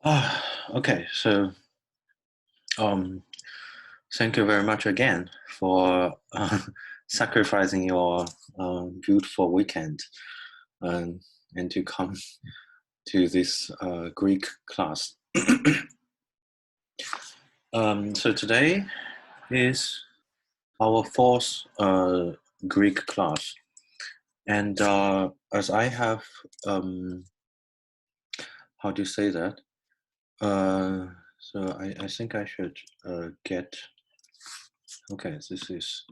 Okay, so um, thank you very much again for sacrificing your beautiful weekend and to come to this Greek class. So today is our fourth Greek class, and as I have, how do you say that? So I think I should get, okay, this is,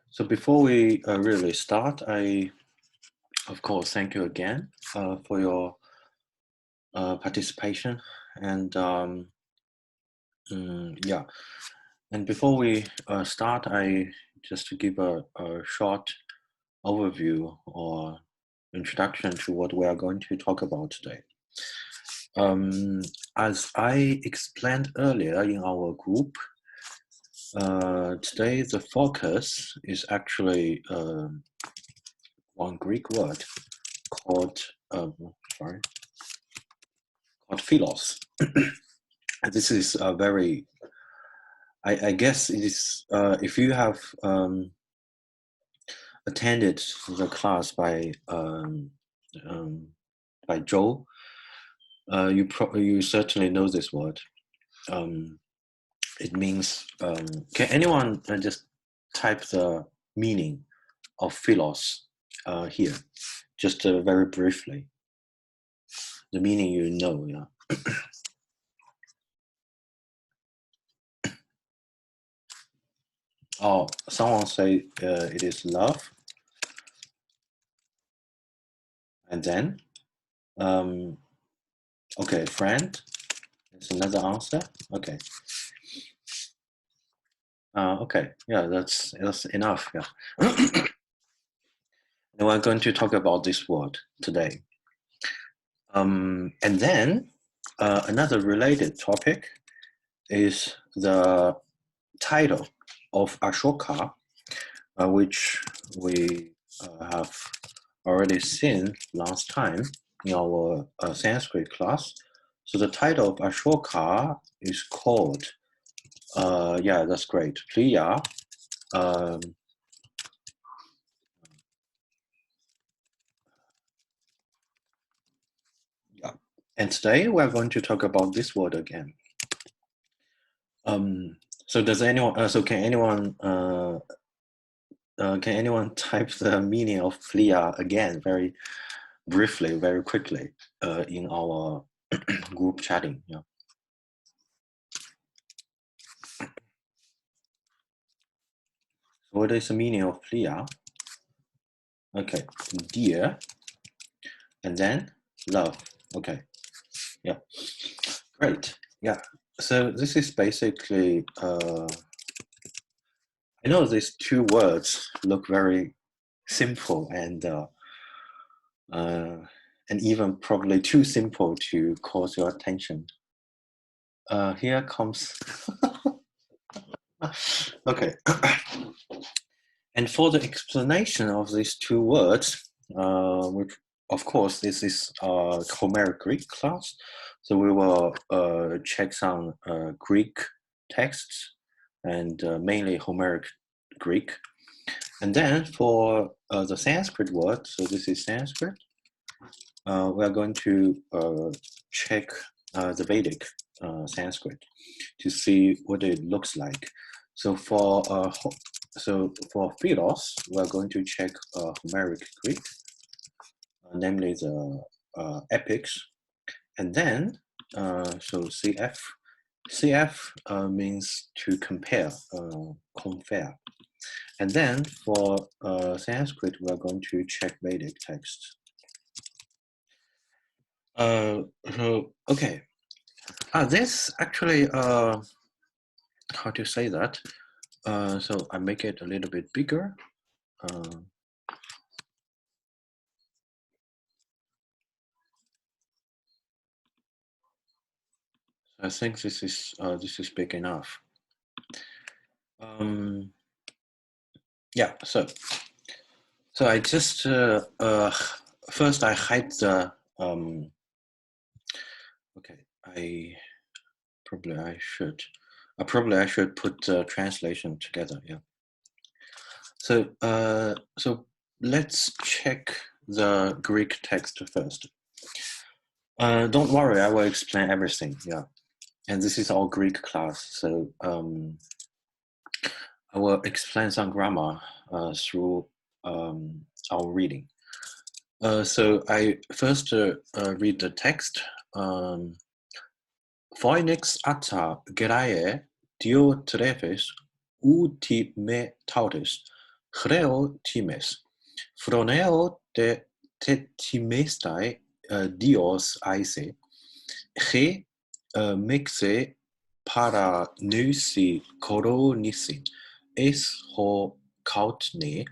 so before we really start, I, of course, thank you again for your participation. And yeah, and before we start, I just to give a short overview or introduction to what we are going to talk about today. As I explained earlier in our group, today the focus is actually one Greek word called philos. This is a very, I guess it is, if you have attended the class by Joe, you certainly know this word. It means, can anyone just type the meaning of philos here, just very briefly? The meaning you know, yeah. Oh, someone say it is love. And then, okay, friend. That's another answer. Okay. Okay, yeah, that's enough. Yeah. And we're going to talk about this word today. And then another related topic is the title of Ashoka, which we have already seen last time in our Sanskrit class. So the title of Ashoka is called, yeah, that's great, priyá. Yeah, and today we're going to talk about this word again. So does anyone? So can anyone type the meaning of priyá again, very briefly, very quickly, in our group chatting? Yeah. What is the meaning of priyá? Okay, dear, and then love. Okay, yeah, great. Yeah, so this is basically. I know these two words look very simple and even probably too simple to cause your attention. Here comes. Okay. And for the explanation of these two words, which of course this is Homeric Greek class, so we will check some Greek texts and mainly Homeric Greek. And then for the Sanskrit word, so this is Sanskrit, we are going to check the Vedic Sanskrit to see what it looks like. So for philos, we are going to check Homeric Greek, namely the epics, and then so CF means to compare, compare. And then for Sanskrit, we are going to check Vedic texts. So okay, this actually how to say that? So I make it a little bit bigger. I think this is big enough. Yeah, so I just first I hide the, okay, I should put the translation together, yeah. So, so let's check the Greek text first. Don't worry, I will explain everything, yeah. And this is our Greek class, so I will explain some grammar through our reading. So I first read the text. Phoenix ata gerae dio trefes uti me tautis, chreo times, froneo de tetimestai dios aise, he mixe para nusi coronisin, es ho cautme,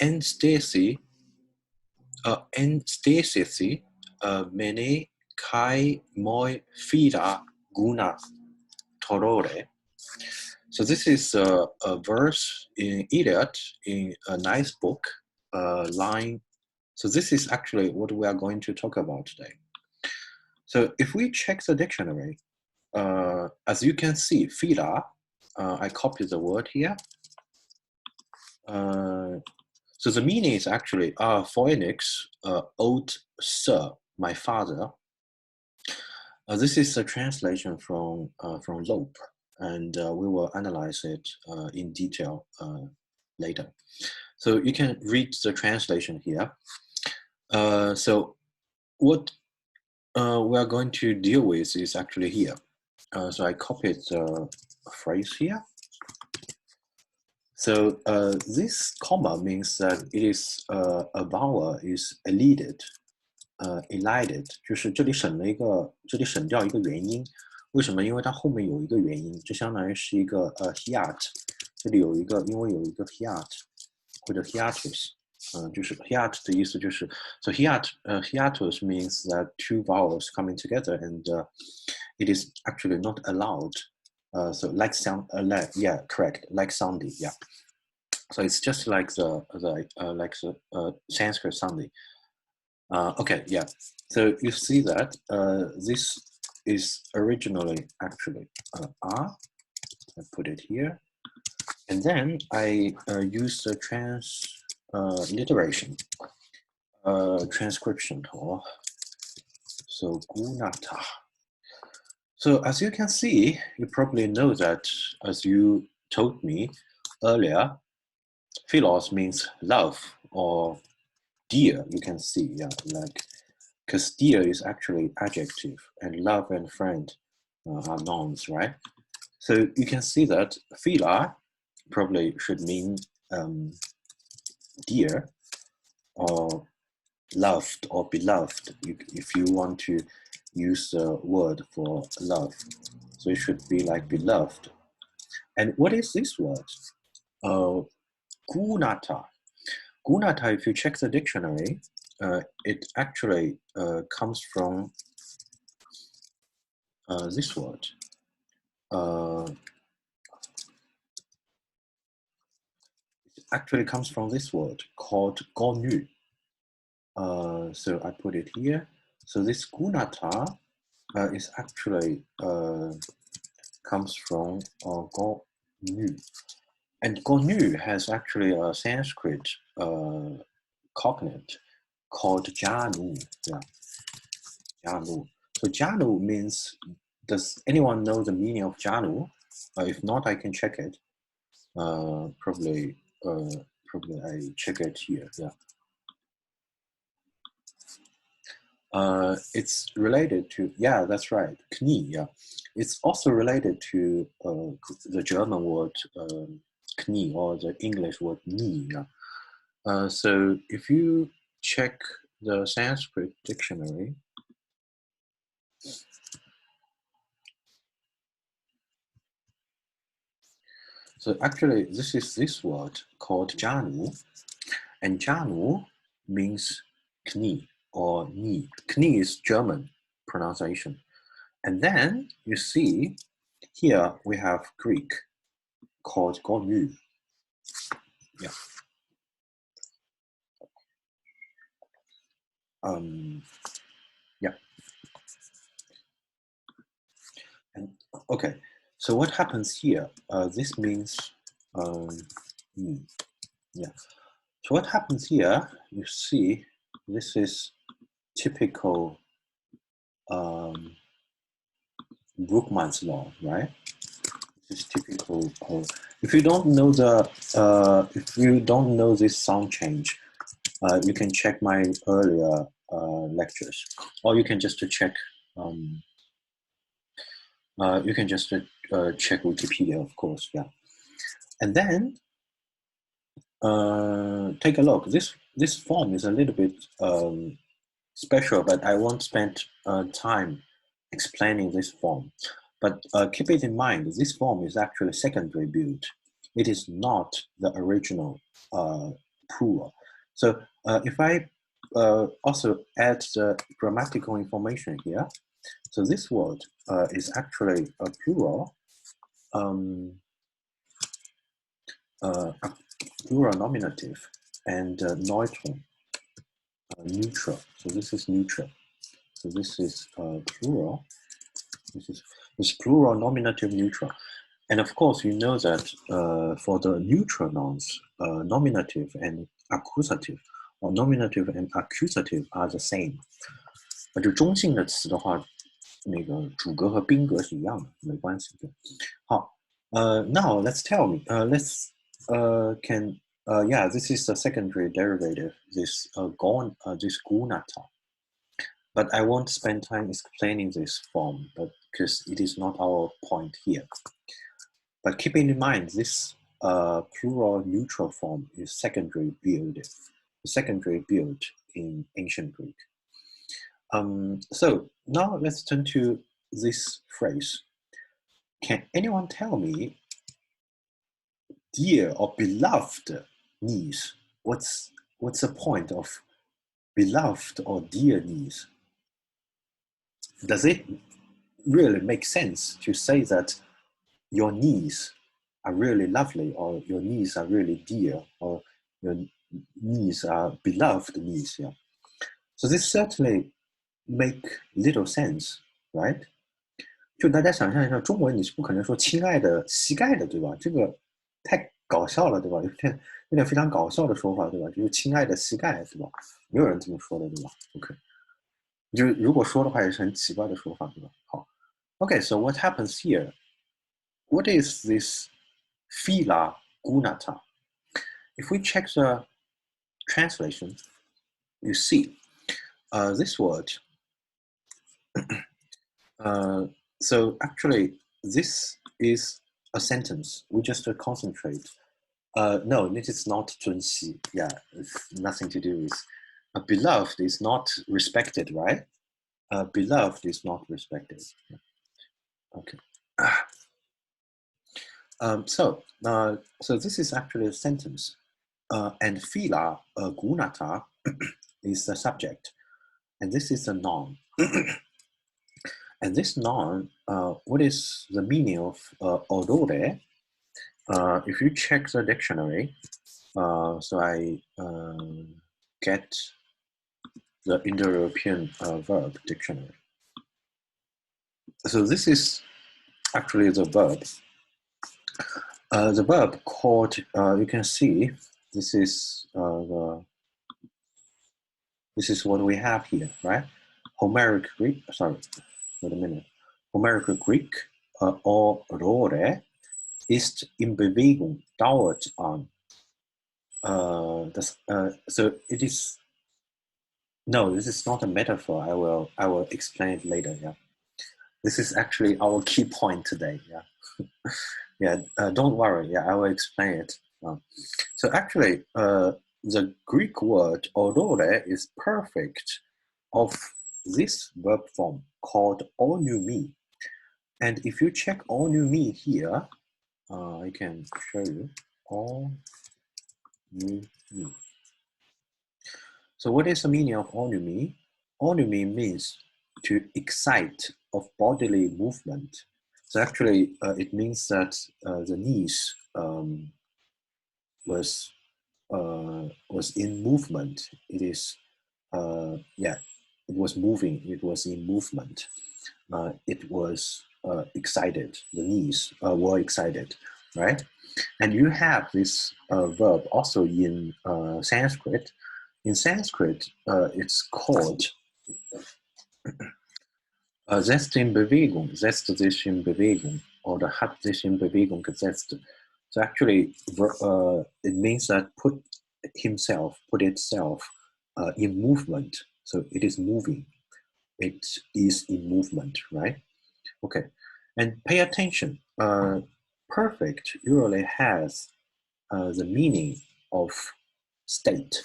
enstesi, mene kai moi fida guna torore. So this is a verse in Iliad, in a nice book, line. So this is actually what we are going to talk about today. So if we check the dictionary, as you can see, fida, I copied the word here. So the meaning is actually, phoenix, old sir, my father. This is a translation from Loeb, and we will analyze it in detail later. So you can read the translation here. So what we are going to deal with is actually here. So I copied the phrase here. So this comma means that it is a vowel is elided. elided 就是这里省掉一个元音，为什么？因为它后面有一个元音，就相当于是一个hiat， 这里有一个，因为有一个 hiat 或者 hiatus， 就是 hiat 的意思就是 so hiatus means that two vowels coming together and it is actually not allowed. So like sound, yeah, correct, like sandhi, yeah. So it's just like the Sanskrit sandhi. Okay, yeah. So you see that this is originally actually R. I put it here, and then I use the transliteration, transcription, or so gunata. So as you can see, you probably know that as you told me earlier, philos means love or dear. You can see, yeah, like. Because dear is actually adjective, and love and friend are nouns, right? So you can see that phila probably should mean dear, or loved, or beloved, if you want to use the word for love. So it should be like beloved. And what is this word? Gunata. Gunata, if you check the dictionary, it actually comes from this word. It actually comes from this word called gonu. So I put it here. So this gunata is actually comes from gonu. And gonu has actually a Sanskrit cognate called janu. Yeah, janu. So janu means, does anyone know the meaning of janu? If not, I can check it. Probably I check it here. Yeah. It's related to, yeah, that's right, knie. Yeah, it's also related to the German word knie, or the English word knee. Yeah. So if you check the Sanskrit dictionary, so actually this is this word called janu, and janu means knie or knee. Knie is German pronunciation. And then you see here we have Greek called gonu. Yeah. yeah. And okay, so what happens here? This means, yeah. So what happens here? You see, this is typical Brookman's law, right? This is typical. If you don't know this sound change, you can check my earlier lectures, or you can just check. You can just check Wikipedia, of course, yeah. And then take a look. This form is a little bit special, but I won't spend time explaining this form. But keep it in mind, this form is actually secondary built. It is not the original plural. So if I also add the grammatical information here, so this word is actually a plural, a plural nominative and neutral, neutral. So this is neutral. So this is plural. This is plural nominative neutral. And of course, you know that for the neutral nouns, nominative and accusative, or nominative and accusative are the same. 就中性的词的话，那个主格和宾格是一样的，没关系的。好，now let's tell me, let's yeah, this is the secondary derivative, this this gunata. But I won't spend time explaining this form, but because it is not our point here. But keeping in mind, this plural neutral form is secondary built in ancient Greek. So now let's turn to this phrase. Can anyone tell me, dear or beloved niece? What's the point of beloved or dear niece? Does it really make sense to say that your niece are really lovely, or your niece are really dear, or your niece are beloved niece? Yeah. So this certainly make little sense, right? 就大家想象一下，中文你是不可能说亲爱的膝盖的，对吧？这个太搞笑了，对吧？有点非常搞笑的说法，对吧？就是亲爱的膝盖，对吧？没有人这么说的，对吧 ？OK， 就是如果说的话，也是很奇怪的说法，对吧？好 ，OK， so what happens here? What is this philogunata? If we check the translation, you see this word. So actually, this is a sentence. We just concentrate. No, this is not 尊惜. Yeah, it's nothing to do with. Beloved is not respected, right? Beloved is not respected. Okay. So this is actually a sentence, and phila gunata is the subject, and this is a noun. And this noun, what is the meaning of odore? If you check the dictionary, so I get the Indo-European verb dictionary. So this is actually the verb. The verb called, you can see, this is what we have here, right? Homeric Greek, sorry, wait a minute. Homeric Greek, odore, ist in Bewegung, dauert an. So it is, no, this is not a metaphor. I will explain it later. Yeah, this is actually our key point today. Yeah, yeah. Don't worry. Yeah, I will explain it. So actually, the Greek word odore is perfect of this verb form called onumi. And if you check onumi here, I can show you onumi. So what is the meaning of onumi? Onumi means to excite of bodily movement. So actually, it means that the niece was in movement. It is yeah, it was moving, it was in movement, it was excited, the knees were excited, right? And you have this verb also in Sanskrit. In Sanskrit, it's called setzt in Bewegung, setzt sich in Bewegung, or hat sich in Bewegung gesetzt. So actually, it means that put itself in movement. So it is moving. It is in movement, right? Okay, and pay attention. Perfect usually has the meaning of state.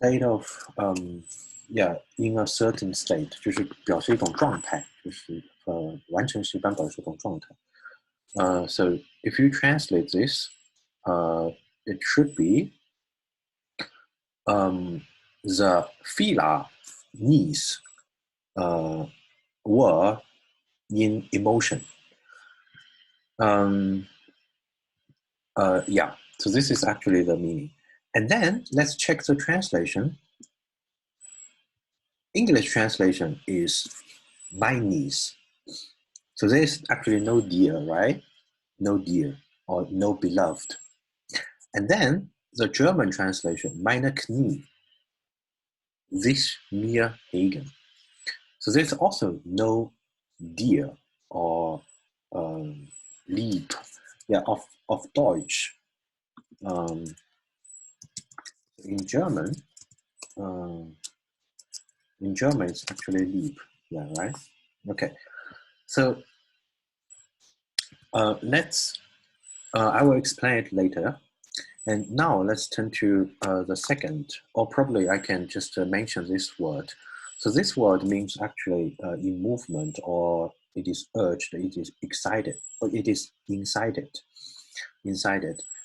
State of yeah, in a certain state 就是表示一种状态，就是完成时一般表示一种状态。So if you translate this, it should be the fila knees were in emotion. Yeah, so this is actually the meaning. And then let's check the translation. English translation is my knees. So there's actually no dear, right? No dear or no beloved. And then the German translation, meine Knie, this mir Hagen. So there's also no dear or lieb, yeah, of Deutsch. In German, it's actually lieb, yeah, right? Okay, so I will explain it later. And now let's turn to the second, or probably I can just mention this word. So this word means actually in movement, or it is urged, it is excited, or it is incited.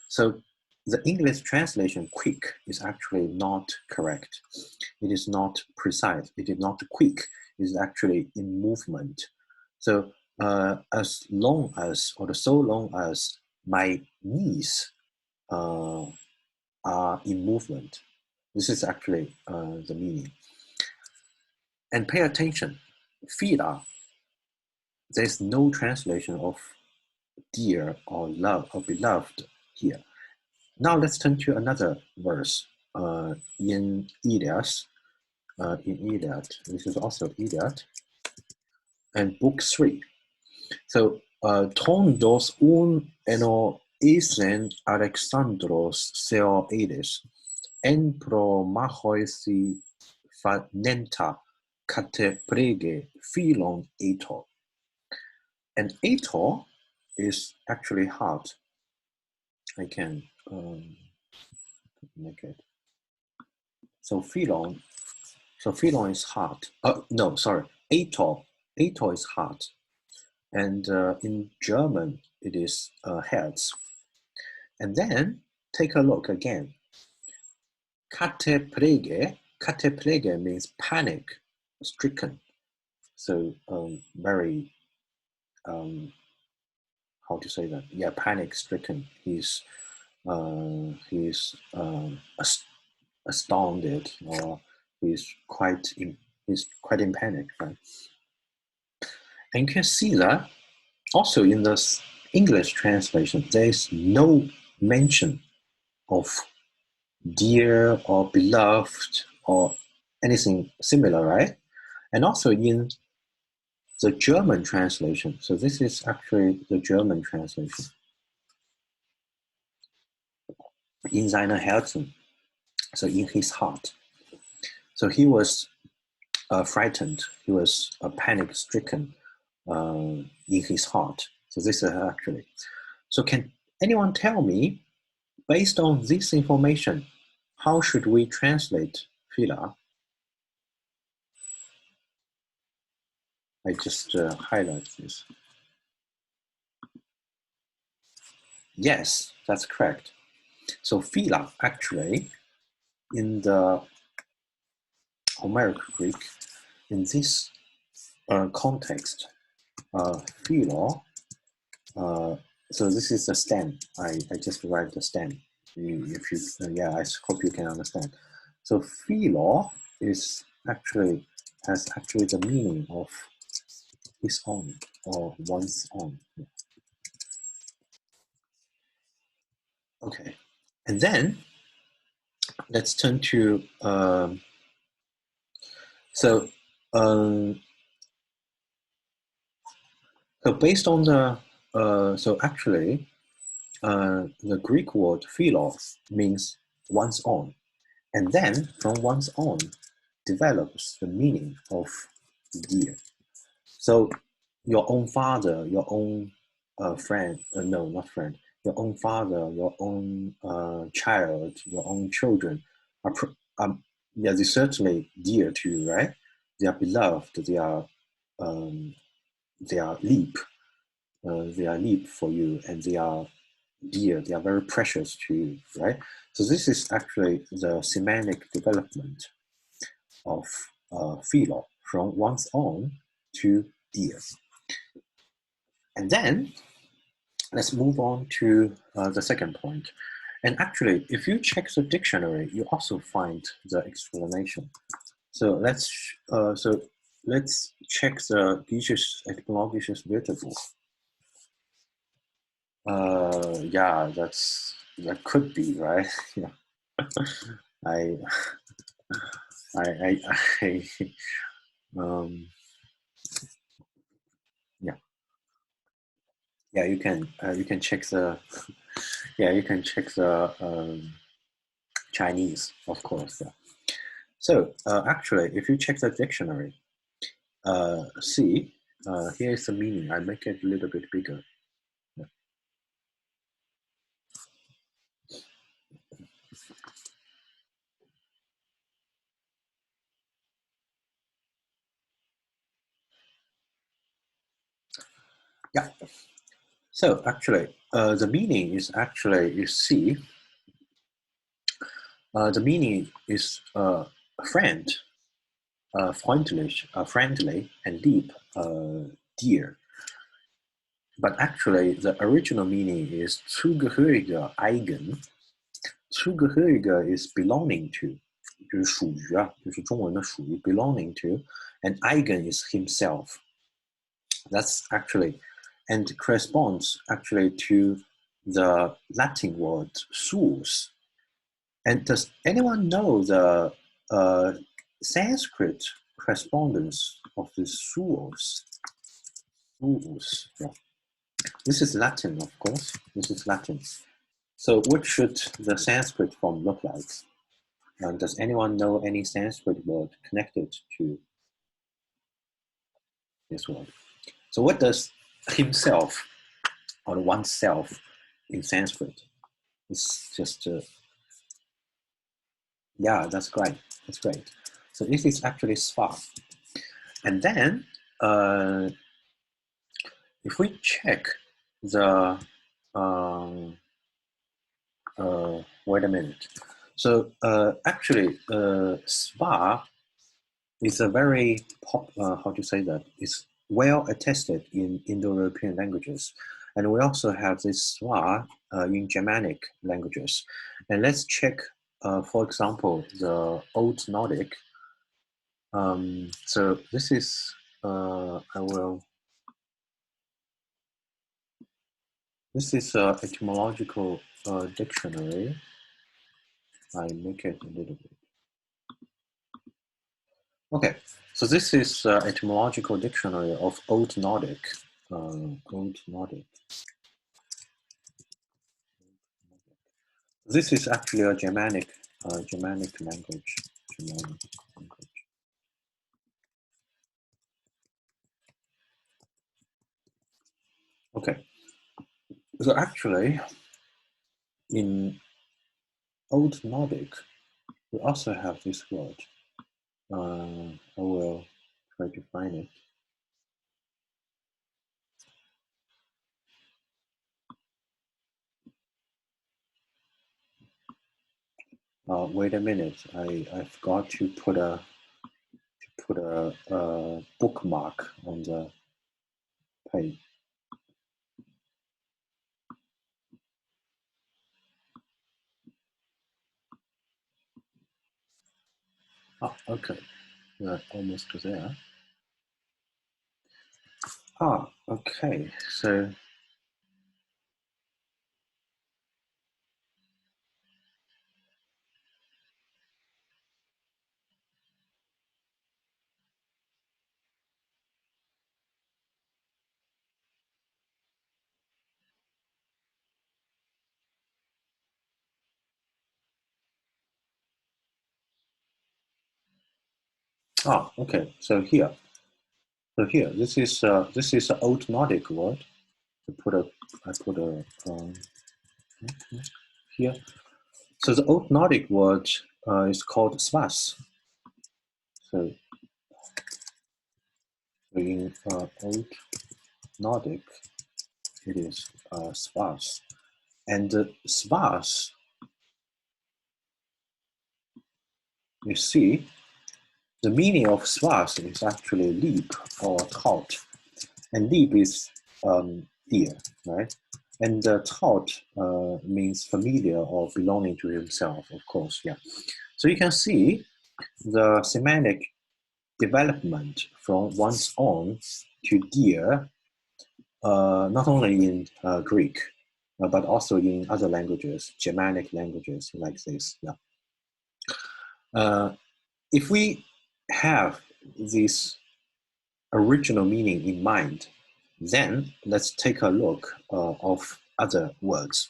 So the English translation quick is actually not correct. It is not precise. It is not quick. It is actually in movement. So as long as, or so long as my knees are in movement. This is actually the meaning. And pay attention, fila, there's no translation of dear or love or beloved here. Now let's turn to another verse in Iliad. This is also Iliad, and book 3. So, tondos un eno isen Alexandros Theoides, en pro machoisi fanenta kate prege philon eto. And eto is actually heart. I can make it. So philon is heart. No, sorry, eto is heart. And in German, it is Herz. And then take a look again. Kate prege means panic, stricken. So very, how to say that? Yeah, panic stricken. He's astounded, or he's quite in panic, right? And you can see that also in the English translation, there is no mention of dear or beloved or anything similar, right? And also in the German translation, so this is actually the German translation, in seiner Herzen, so in his heart. So he was frightened, he was panic stricken in his heart. So this is actually. So can anyone tell me, based on this information, how should we translate fila? I just highlight this. Yes, that's correct. So fila actually in the Homeric Greek in this context, philo, so this is the stem. I just write the stem. If you, yeah, I hope you can understand. So philo is actually, has actually the meaning of his own or one's own. Okay, and then let's turn to, so based on the, so actually, the Greek word philos means one's own. And then from one's own develops the meaning of dear. So your own father, your own friend, no, not friend, your own father, your own child, your own children are, yeah, they're certainly dear to you, right? They are beloved, they are leap for you, and they are dear, they are very precious to you, right? So this is actually the semantic development of philo, from one's own to dear. And then let's move on to the second point. And actually, if you check the dictionary, you also find the explanation. So let's check the Etymologisches Wörterbuch. Yeah, that could be right. Yeah, I, I yeah, yeah. You can check the, yeah, you can check the Chinese, of course. Yeah. So actually, if you check the dictionary, see, here is the meaning. I make it a little bit bigger. Yeah. Yeah. So actually, the meaning is actually, you see, the meaning is friend, freundlich, friendly, and deep, dear. But actually, the original meaning is zugehörige, eigen. Zugehörige is belonging to, 就是属于啊，就是中文的属于 belonging to, and eigen is himself. That's actually, and corresponds actually to the Latin word suus. And does anyone know the Sanskrit correspondence of the suus? Suus, yeah. This is Latin, of course. This is Latin. So what should the Sanskrit form look like? Does anyone know any Sanskrit word connected to this word? So what does himself or oneself in Sanskrit? It's just, yeah, that's great. That's great. So this is actually sva. And then if we check the, wait a minute. So actually, sva is a very, how to say that, is well attested in Indo-European languages. And we also have this sva in Germanic languages. And let's check, for example, the Old Nordic. So this is, this is an etymological dictionary. I make it a little bit. Okay, so this is etymological dictionary of Old Nordic. Old Nordic. This is actually a Germanic language. Germanic language. Okay, so actually, in Old Nordic, we also have this word. I will try to find it. Wait a minute, I forgot to put a bookmark on the page. Oh, okay, we're almost there. Okay, so okay, so here, this is an old Nordic word. I put a here. So the old Nordic word is called svas. So in old Nordic, it is svas, and svas, you see, the meaning of svas is actually leap or taught, and leap is deer, right? And taught means familiar or belonging to himself, of course, yeah. So you can see the semantic development from one's own to dear, not only in Greek, but also in other languages, Germanic languages like this, yeah. If we have this original meaning in mind, then let's take a look of other words.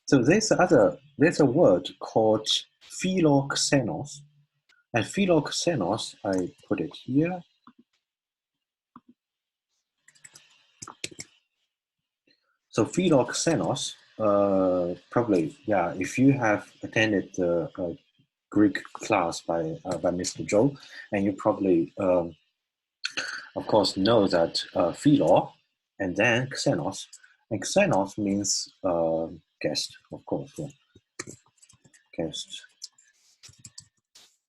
So there's a word called φιλό-ξεινος, and φιλό-ξεινος, I put it here. So φιλό-ξεινος, probably, yeah, if you have attended the Greek class by Mr. Zhou, and you probably, of course, know that philo and then xenos, and xenos means guest, of course, yeah. Guest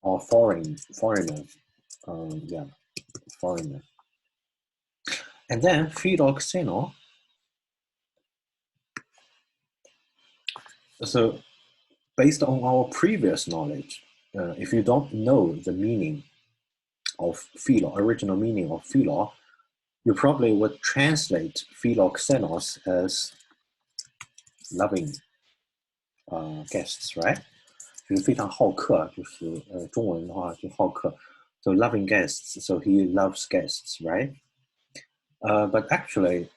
or foreigner, yeah, foreigner. And then philoxeno. So based on our previous knowledge, if you don't know the meaning of philo, original meaning of philo, you probably would translate philoxenos as loving guests, right? 就是非常好客，就是中文的话就好客。So loving guests, so he loves guests, right? But actually,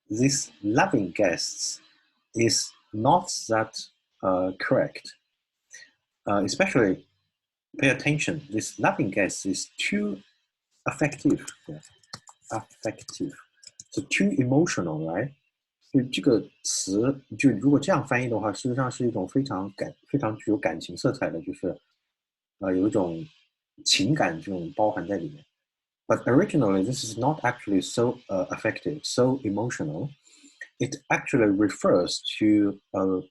this loving guests is not that correct. Especially, pay attention. This loving guests is too affective, yeah. Affective, so too emotional, right? 就这个词，就如果这样翻译的话，事实上是一种非常具有感情色彩的，就是有一种情感这种包含在里面。But originally, this is not actually so affective, so emotional. It actually refers to an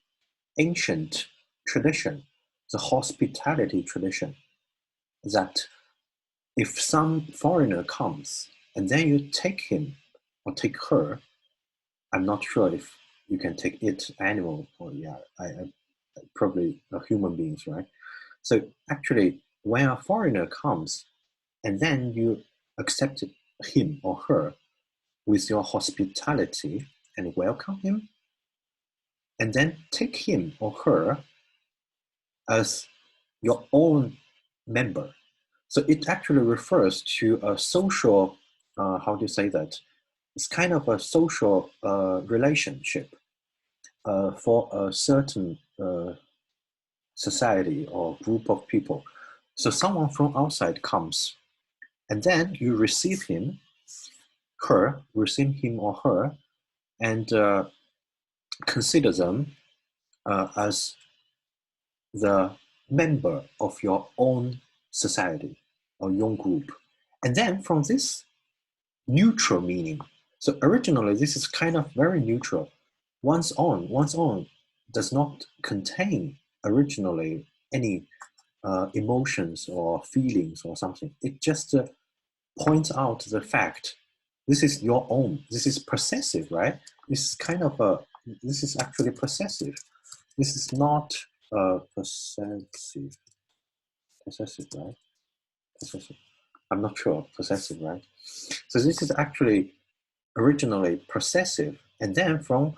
ancient tradition, the hospitality tradition, that if some foreigner comes and then you take him or take her, I'm not sure if you can take it, animal, or yeah, I probably human beings, right? So actually, when a foreigner comes and then you accept him or her with your hospitality and welcome him, and then take him or her as your own member. So it actually refers to a social, how do you say that? It's kind of a social relationship for a certain society or group of people. So someone from outside comes, and then you receive him or her, and consider them as the member of your own society or your own group. And then from this neutral meaning, so originally this is kind of very neutral. One's own does not contain originally any emotions or feelings or something. It just points out the fact. This is your own. This is possessive, right? This is kind of a. This is actually possessive. This is not possessive. Possessive, right? Possessive. I'm not sure. Possessive, right? So this is actually originally possessive, and then from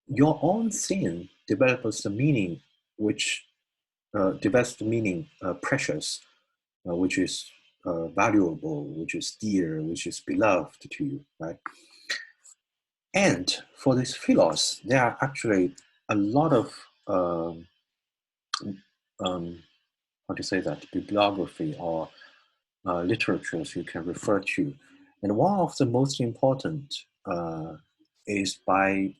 your own thing develops the meaning, which develops the meaning precious, which is valuable, which is dear, which is beloved to you, right? And for this philos, there are actually a lot of how to say that, bibliography or literatures you can refer to. And one of the most important is by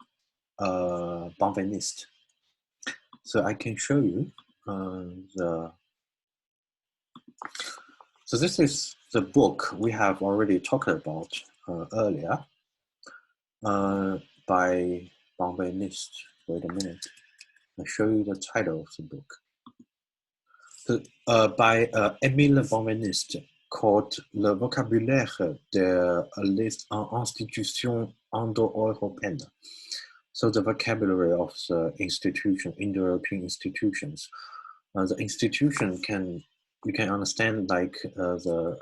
Benveniste. So I can show you so this is the book we have already talked about earlier by Benveniste. Wait a minute, I'll show you the title of the book. So, by Émile Benveniste, called Le vocabulaire de l'institution Indo-European. So the vocabulary of the institution, Indo-European institutions. The institution you can understand like the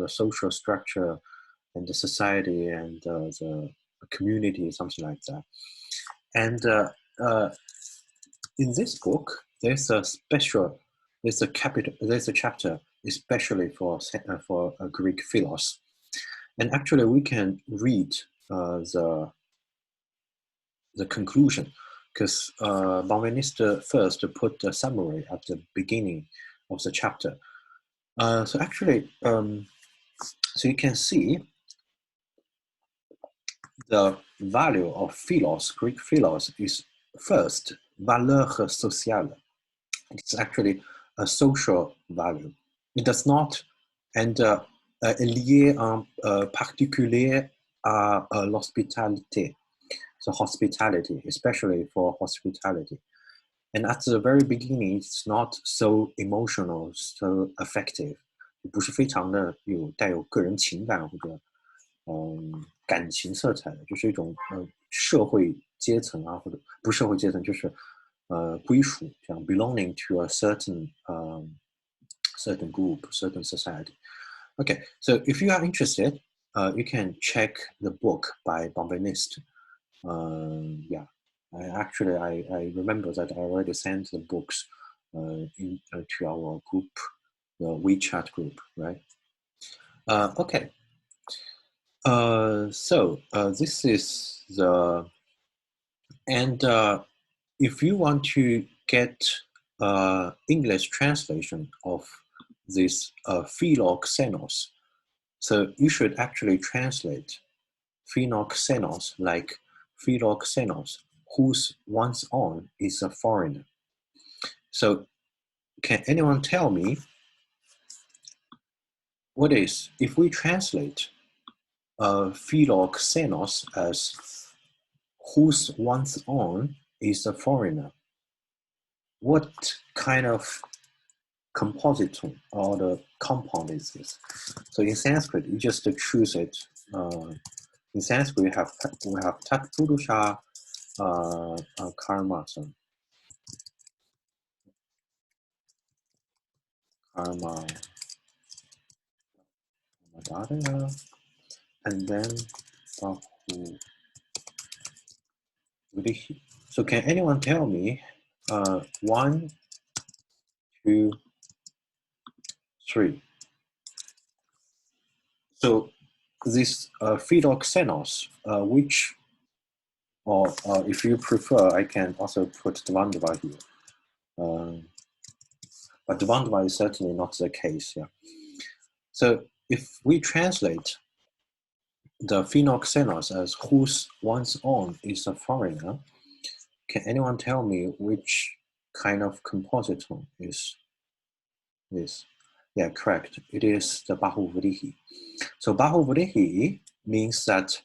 social structure and the society and the community, something like that. And in this book, there's a chapter especially for Greek philos, and actually we can read the conclusion, because Benveniste first put a summary at the beginning of the chapter. So actually, so you can see the value of philos, Greek philos, is first valeur sociale. It's actually a social value. It does not, and lié en particulier à l'hospitalité. So hospitality, especially for hospitality. And at the very beginning, it's not so emotional, so affective. 不是非常的带有个人情感或者感情色彩的，就是一种社会阶层啊，或者不社会阶层，就是归属，这样 belonging to a certain certain group, certain society. Okay, so if you are interested, you can check the book by Benveniste. Yeah, I remember that I already sent the books to our group, the WeChat group, right? Okay. So this is the, and if you want to get English translation of this φιλό-ξεινος, so you should actually translate φιλό-ξεινος like φιλό-ξεnos, whose one's own is a foreigner. So can anyone tell me what is, if we translate φιλό-ξεnos as whose one's own is a foreigner, what kind of compositum or the compound is this? So in Sanskrit, you just choose it. In Sanskrit, we have tat purusha karma. So karma, and then bahu vrihi. So can anyone tell me 1, 2, 3? So this φιλό-ξεnos, which, or if you prefer, I can also put dvandva here. But dvandva is certainly not the case. Yeah. So if we translate the φιλό-ξεnos as whose one's own is a foreigner, can anyone tell me which kind of compositum is this? Yeah, correct. It is the bahu vrihi. So bahu vrihi means that,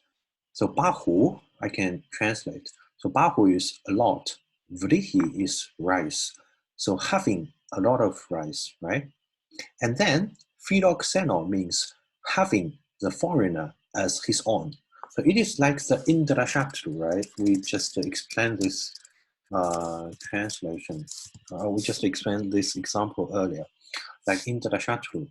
so bahu, I can translate. So bahu is a lot, vrihi is rice. So having a lot of rice, right? And then φιλό-ξεινος means having the foreigner as his own. So it is like the Indo-European chapter, right? We just explained this translation. We just explained this example earlier. Like Indo-European chapter,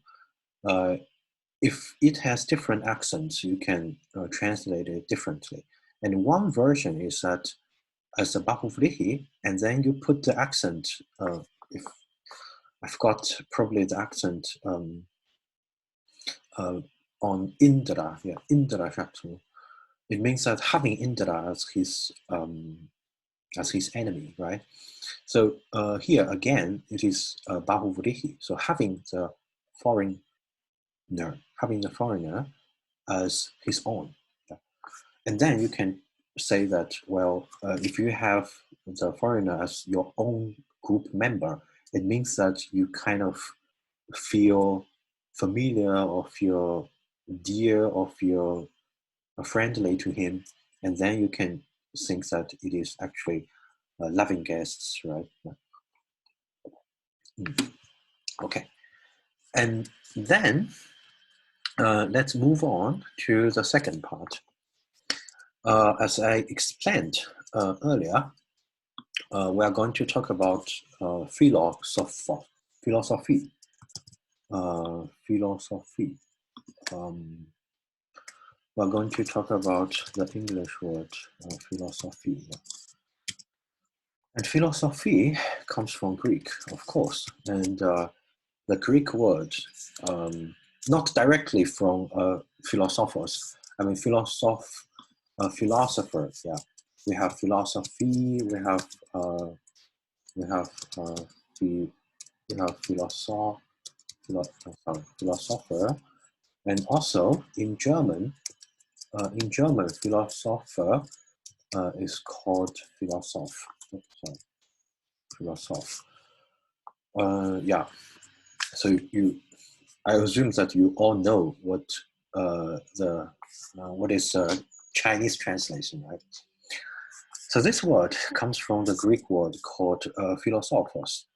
if it has different accents, you can translate it differently. And one version is that as a billîh, and then you put the accent, if I forgot probably the accent on Indra, yeah, Indra chapter. It means that having Indra as his enemy, right? So here again, it is billîh. So having the foreigner as his own. Yeah. And then you can say that, well, if you have the foreigner as your own group member, it means that you kind of feel familiar or feel dear or feel friendly to him. And then you can think that it is actually loving guests, right? Okay. And then let's move on to the second part. As I explained earlier, we are going to talk about philosophy. Philosophy. We're going to talk about the English word philosophy. And philosophy comes from Greek, of course, and the Greek word, not directly from philosophos. I mean, philosophers. Yeah, we have philosophy. We have philosopher, and also in German, philosopher is called Philosoph. Philosoph. Yeah. So I assume that you all know what is Chinese translation, right? So this word comes from the Greek word called philosophos.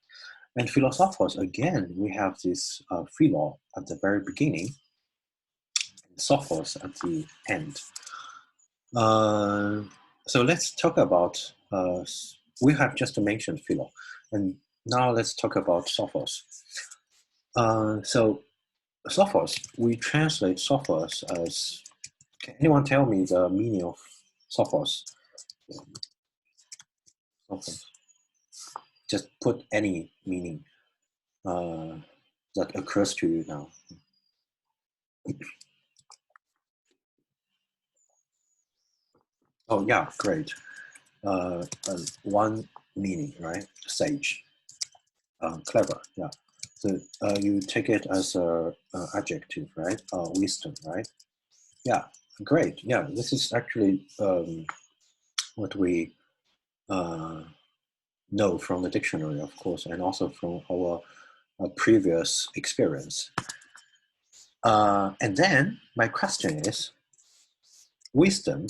And philosophos, again, we have this philo at the very beginning, and sophos at the end. So let's talk about, we have just mentioned philo, and now let's talk about sophos. So sophos, we translate sophos as, can anyone tell me the meaning of sophos? Sophos. Just put any meaning that occurs to you now. Oh yeah, great. One meaning, right? Sage. Clever, yeah. So you take it as a adjective, right? Wisdom, right? Yeah, great. Yeah, this is actually what we know from the dictionary, of course, and also from our previous experience. And then my question is, wisdom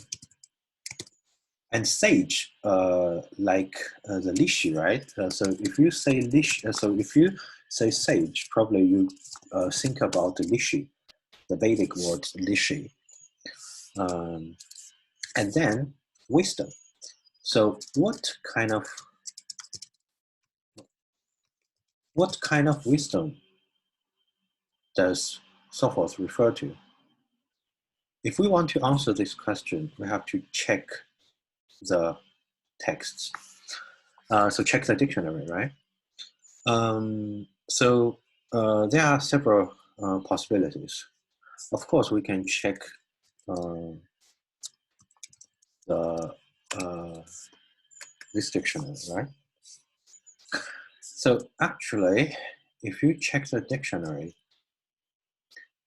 and sage, like the lishi, right? So if you say lishi, so if you say sage, probably you think about the lishi, the Vedic word lishi, and then wisdom. So what kind of wisdom does Sophos refer to? If we want to answer this question, we have to check the texts. So check the dictionary, right? So there are several possibilities. Of course, we can check this dictionary, right? So actually, if you check the dictionary,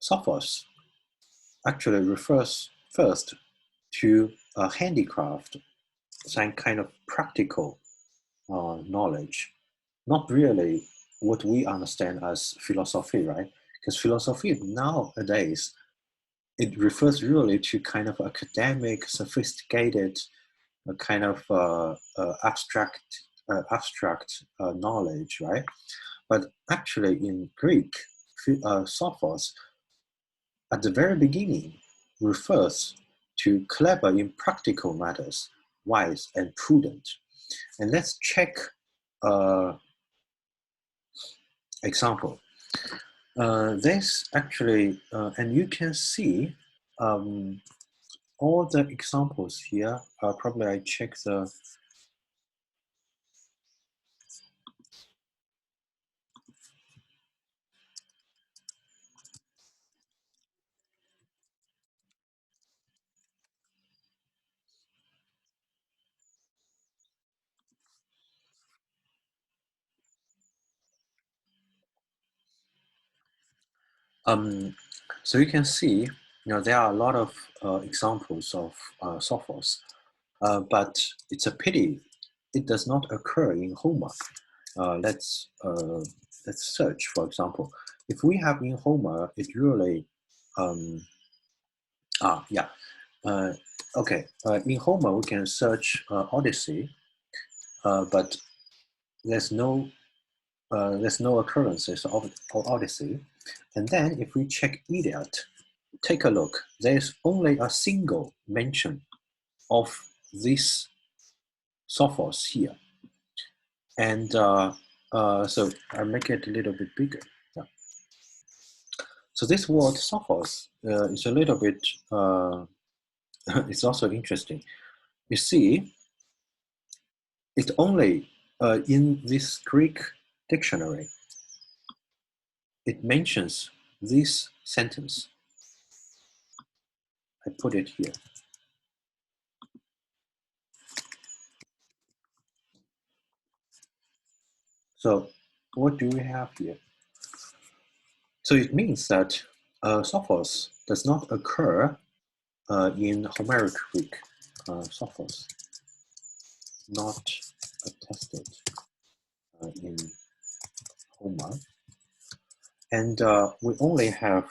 Sophos actually refers first to a handicraft, some kind of practical knowledge, not really what we understand as philosophy, right? Because philosophy nowadays, it refers really to kind of academic, sophisticated, kind of abstract knowledge, right? but actually in Greek, sophos at the very beginning refers to clever in practical matters, wise and prudent. And let's check example. This actually, and you can see all the examples here. Probably I check the so you can see, there are a lot of examples of sophos, but it's a pity it does not occur in Homer. Let's search, for example. If we have in Homer, it really, okay. In Homer, we can search Odyssey, but there's no occurrences of Odyssey. And then if we check Iliad, take a look. There's only a single mention of this sophos here. And so I make it a little bit bigger. Yeah. So this word sophos is a little bit, it's also interesting. You see, it only in this Greek dictionary, it mentions this sentence. I put it here. So what do we have here? So it means that sophos does not occur in Homeric Greek. Sophos not attested in Homer. And we only have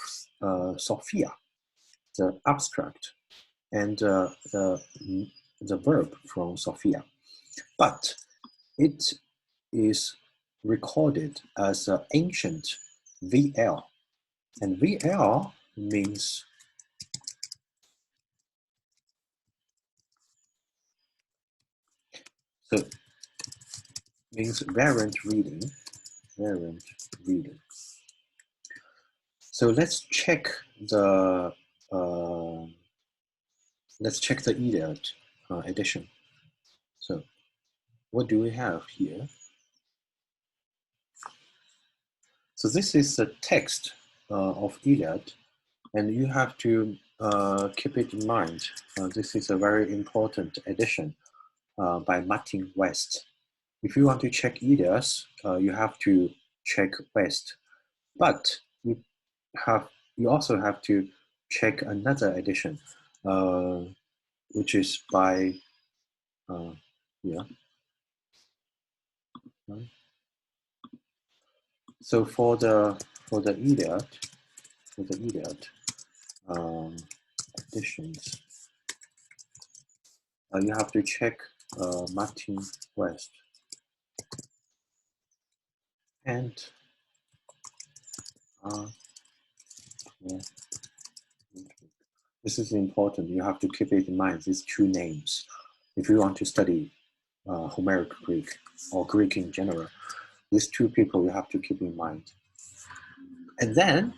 Sophia, the abstract, and the verb from Sophia. But it is recorded as an ancient VL. And VL means variant reading. Variant reading. So let's check the Iliad edition. So what do we have here? So this is the text of Iliad, and you have to keep it in mind. This is a very important edition by Martin West. If you want to check Iliad, you have to check West, but you also have to check another edition, which is by So for the Iliad, editions, you have to check Martin West. And this is important. You have to keep it in mind, these two names, if you want to study Homeric Greek or Greek in general. These two people you have to keep in mind. And then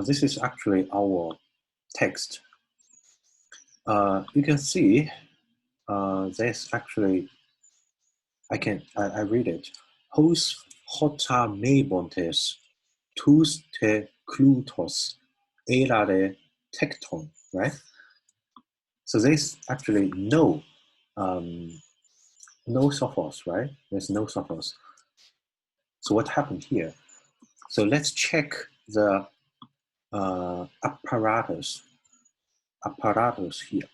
this is actually our text. You can see there's actually, I read it. Hos hota mebontes tous te klutos erare tecton, right? So there's actually no sophos, right? There's no sophos. So what happened here? So let's check the apparatus here.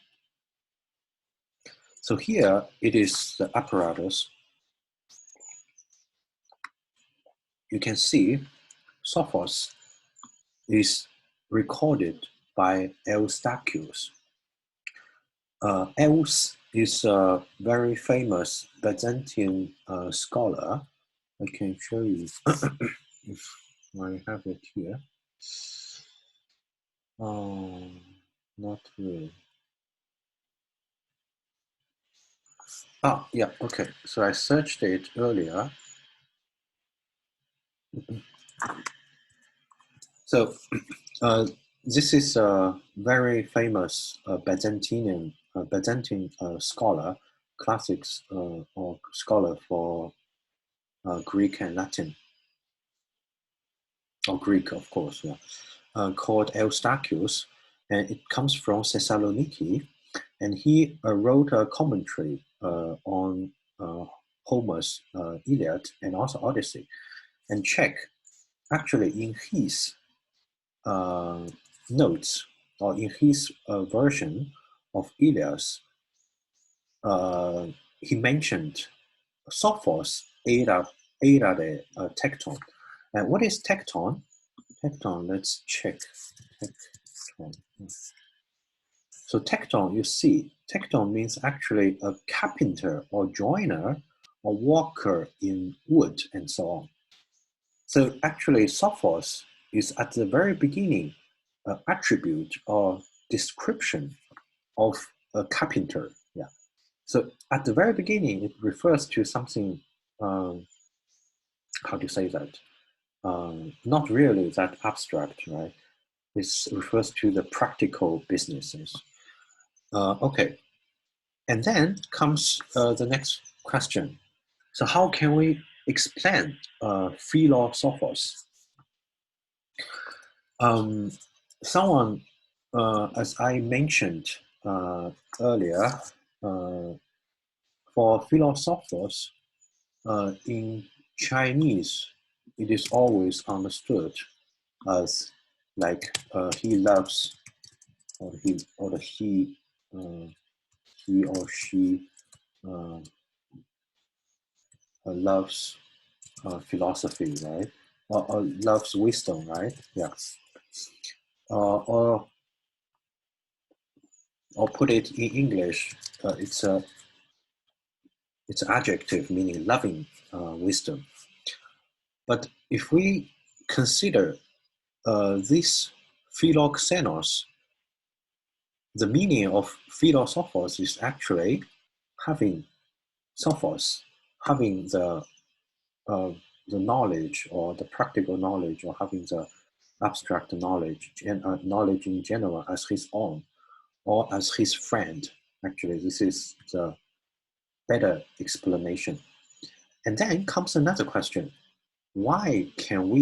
So here it is the apparatus. You can see sophos is recorded by Eustachius. Else is a very famous Byzantine scholar. I can show you if I have it here. Not really. Ah, yeah, okay. So I searched it earlier. So this is a very famous Byzantine scholar, classics or scholar for Greek and Latin, or Greek, of course, yeah, called Eustachius, and it comes from Thessaloniki, and he wrote a commentary on Homer's Iliad and also Odyssey. And check, actually, in his notes, or in his version of Iliad, he mentioned Sophos era de tecton. And what is tecton? Tecton, let's check. Tecton. So tecton, you see, tecton means actually a carpenter or joiner or worker in wood and so on. So actually, Sophos is at the very beginning an attribute or description of a carpenter. Yeah. So at the very beginning, it refers to something. How do you say that? Not really that abstract, right? It refers to the practical businesses. Okay, and then comes the next question. So how can we explain φιλό-σοφος? Someone, as I mentioned earlier, for φιλό-σοφος, in Chinese, it is always understood as like he loves, or he or she loves philosophy, right? Or loves wisdom, right? Yeah. Or put it in English, it's adjective meaning loving wisdom. But if we consider this φιλό-ξεινος, the meaning of φιλό-σοφος is actually having sophos, having the knowledge or the practical knowledge, or having the abstract knowledge and knowledge in general as his own or as his friend. Actually, this is the better explanation. And then comes another question: why couldn't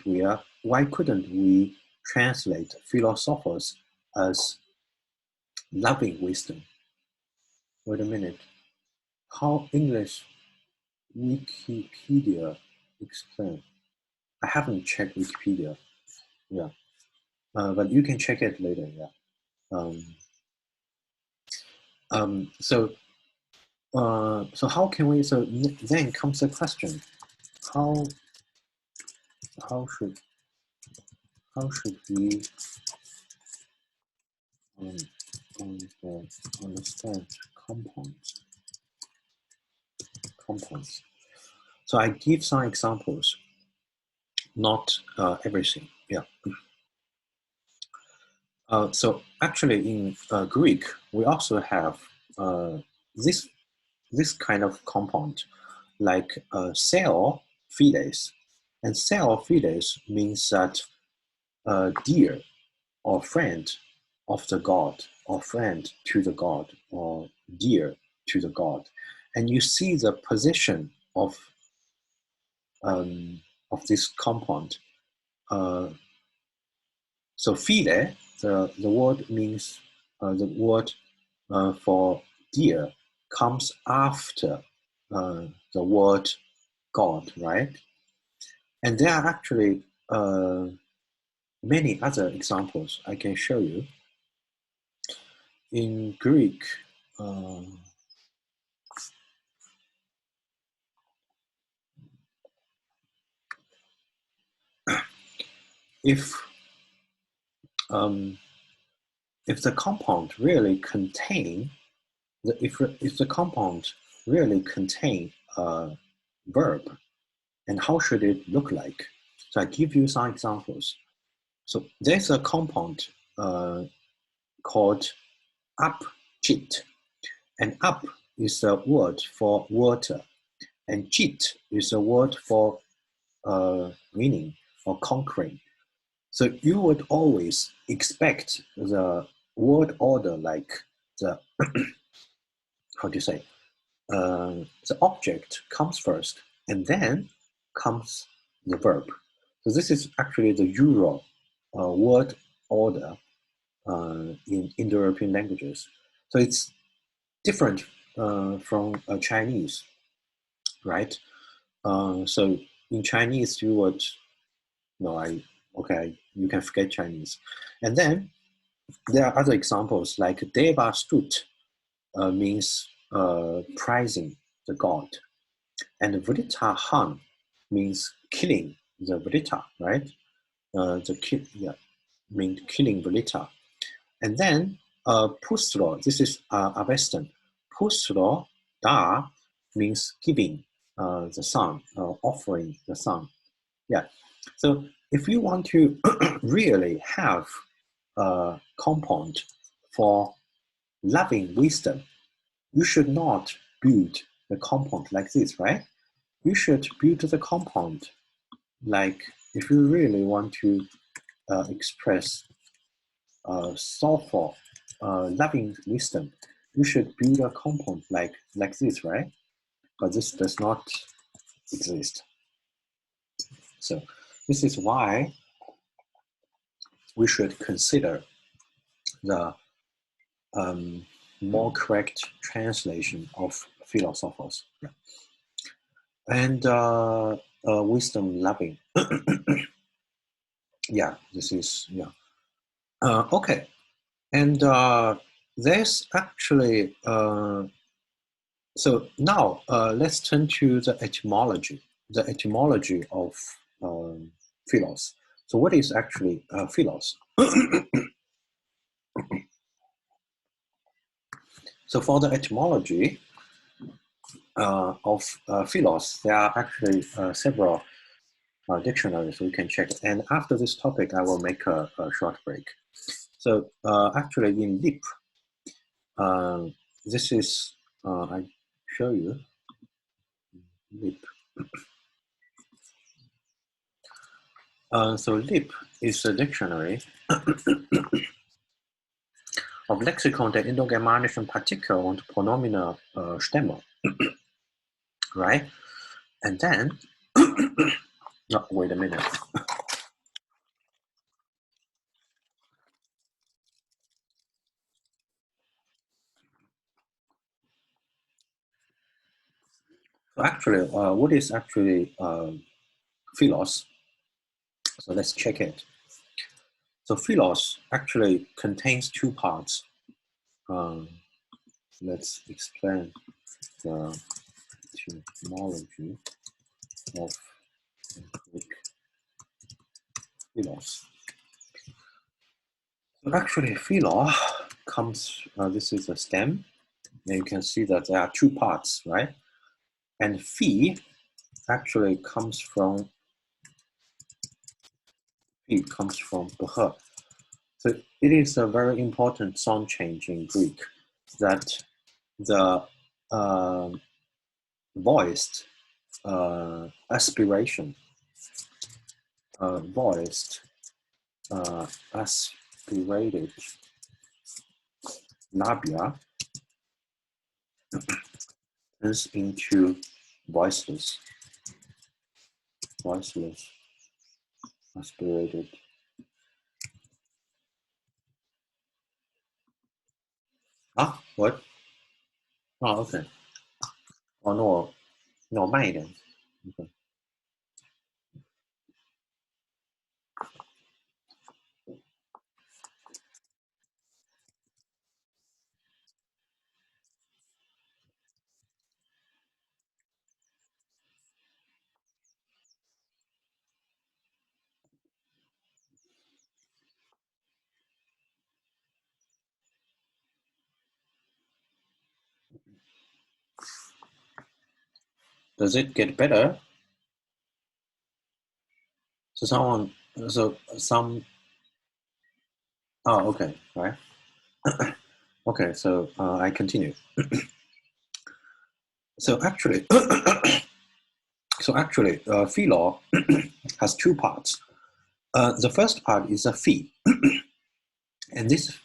we translate philosophers as loving wisdom? Wait a minute. How English Wikipedia explain? I haven't checked Wikipedia. Yeah, but you can check it later. Yeah. So how can we? So then comes the question: how should we understand compounds? So I give some examples, not everything. Yeah. So actually, in Greek, we also have this kind of compound, like cell fides, and cell fides means that dear or friend of the god, or friend to the god, or dear to the god, and you see the position of this compound. So fide, the word means the word for dear comes after the word God, right? And there are actually many other examples I can show you. In Greek, if if the compound really contain if the compound really contain a verb, and how should it look like? So I give you some examples. So there's a compound called up-jit, and up is a word for water, and jit is a word for winning or conquering. So you would always expect the word order like the how do you say the object comes first and then comes the verb. So this is actually the usual word order in Indo-European languages. So it's different from Chinese, right? So in Chinese, you would, no, you can forget Chinese. And then there are other examples like Deva Stut means prizing the god. And Vrita Han means killing the Vrita, right? Means killing Vrita. And then Pusro, this is Avestan. Pusro Da means giving the sun, offering the sun. Yeah. So if you want to really have a compound for loving wisdom, you should not build the compound like this, right? You should build the compound like if you really want to express soulful, loving wisdom, you should build a compound like this, right? But this does not exist. So this is why we should consider the more correct translation of φιλό-σοφος. And wisdom loving. Yeah, this is, yeah. Okay, and there's actually, so now let's turn to the etymology of philos. So what is actually philos? So for the etymology of philos, there are actually several dictionaries we can check. And after this topic, I will make a short break. So actually in lip, this is, I show you, lip. So lip is a dictionary of Lexikon der indogermanischen Partikel und Pronomina Stämme, right? And then, no, wait a minute. So actually, what is actually philos? So let's check it. So philos actually contains two parts. Let's explain the etymology of Greek philos. So actually, philo comes, this is a stem, and you can see that there are two parts, right? And phi actually comes from billîh. So it is a very important sound change in Greek that the voiced aspiration, aspirated labia turns into voiceless, aspirated. Ah, what? Oh, okay. Oh, no, no, 慢一点。Okay. Does it get better? So some. Oh, okay, right. Okay, so I continue. So actually, philo has two parts. The first part is a phi, and this.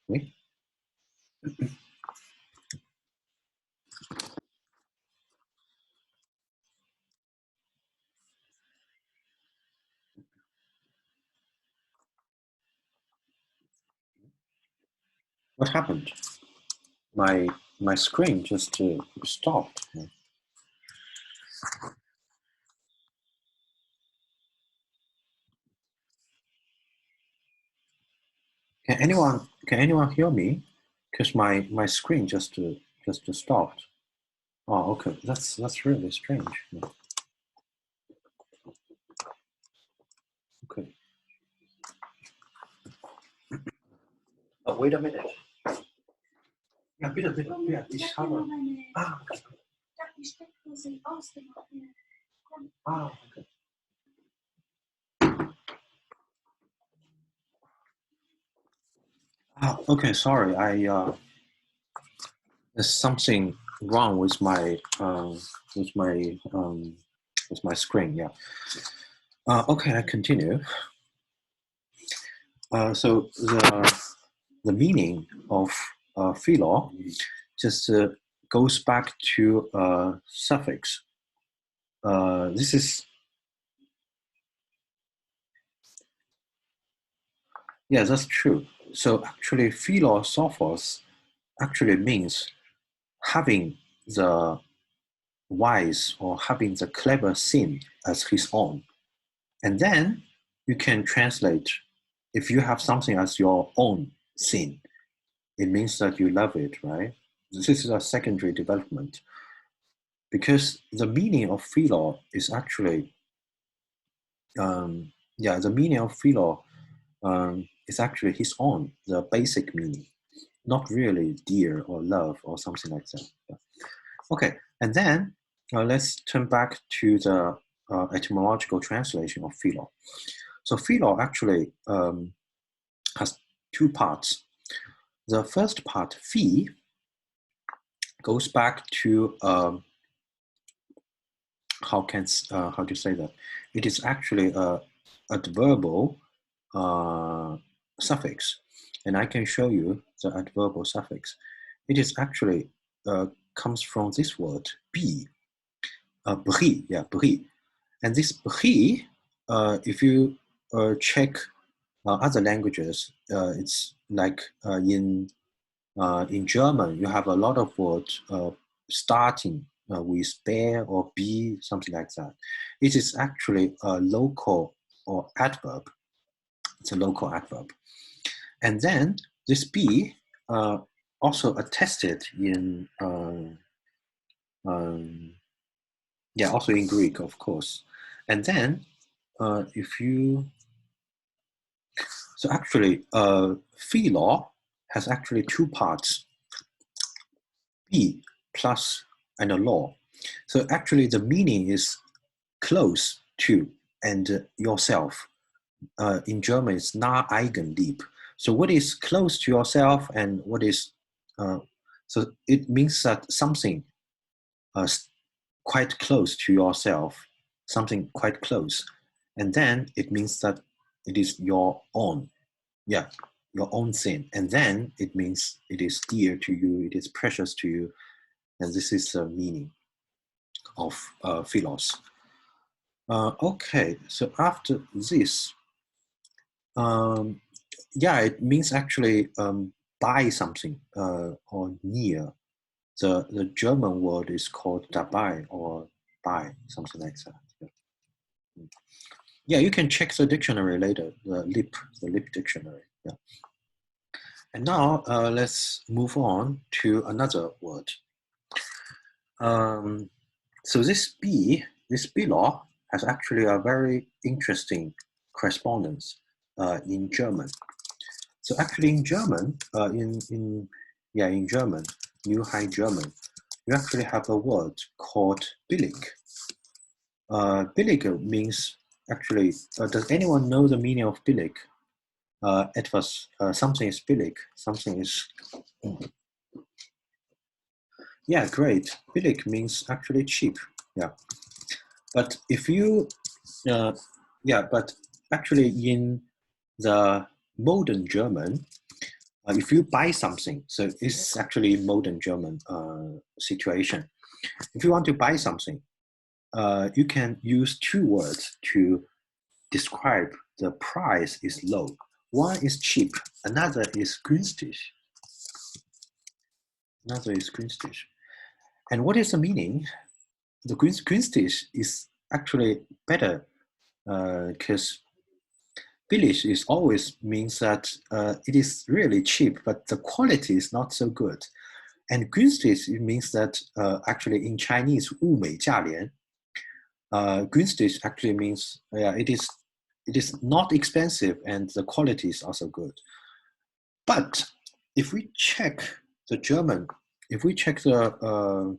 Wait. What happened? My screen just stopped. Can anyone hear me? Because my screen just stopped. Oh, okay. That's really strange. Okay. Oh, wait a minute. Ja, bitte. Ja, ich habe. Ah, okay. Ah, okay. Ah, okay. Sorry, there's something wrong with my with my with my screen. Yeah. Okay, I continue. So the meaning of philo just goes back to suffix. This is, yeah, that's true. So actually, φιλό-σοφος actually means having the wise or having the clever sin as his own. And then you can translate, if you have something as your own sin, it means that you love it, right? This is a secondary development. Because the meaning of philo is actually, the meaning of philo is actually his own, the basic meaning, not really dear or love or something like that. Yeah. Okay, and then let's turn back to the etymological translation of philo. So philo actually has two parts. The first part, phi, goes back to how do you say that? It is actually a adverbial suffix, and I can show you the adverbial suffix. It is actually comes from this word billîh, billîh, yeah, billîh, and this billîh, if you check other languages, it's like in German, you have a lot of words starting with bear or be, something like that. It is actually a local or adverb. It's a local adverb. And then this be also attested in, also in Greek, of course. And then if you, so actually, philo has actually two parts, be plus and a law. So actually the meaning is close to and yourself. In German, it's nah eigenlieb. So what is close to yourself and what is, so it means that something quite close to yourself, something quite close. And then it means that it is your own, yeah, your own sin. And then it means it is dear to you, it is precious to you. And this is the meaning of philos. Okay, so after this, it means actually by something or near. The German word is called dabei or by, something like that. Yeah, you can check the dictionary later, the lip dictionary. Yeah. And now let's move on to another word. So this philo has actually a very interesting correspondence in German. So actually in German, in German, New High German, you actually have a word called billîh. Billîh means actually, does anyone know the meaning of billîh? At first, something is billîh, something is, yeah, great. Billîh means actually cheap, yeah. But if you, but actually in the modern German, if you buy something, so it's actually modern German situation. If you want to buy something, you can use two words to describe the price is low. One is cheap, another is günstig. Another is günstig. And what is the meaning? The günstig is actually better because billîh is always means that it is really cheap, but the quality is not so good. And günstig means that actually in Chinese, 物美价廉. Günstig actually means it is not expensive and the quality is also good. But if we check the German,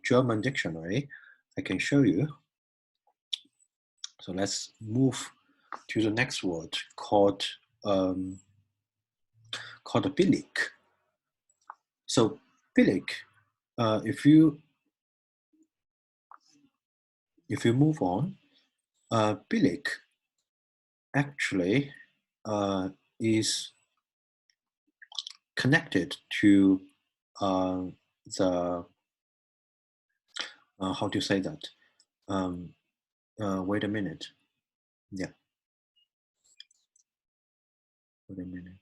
German dictionary, I can show you. So let's move to the next word called billîh. So billîh, if you move on, billîh actually is connected to the how to say that? Wait a minute. Yeah. Wait a minute.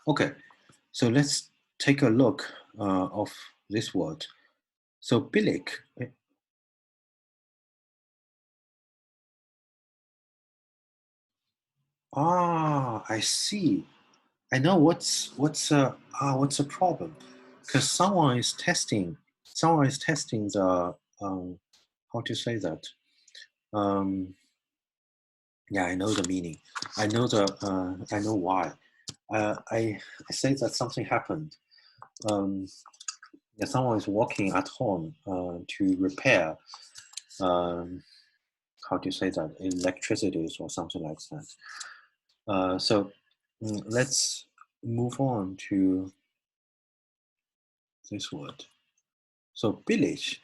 Okay, so let's take a look of this word. So billîh. I see. I know what's the problem, because someone is testing the how to say that. Yeah, I know the meaning. I know why. I say that something happened. Yeah, someone is working at home to repair how do you say that, electricity or something like that. So let's move on to this word. So billîh.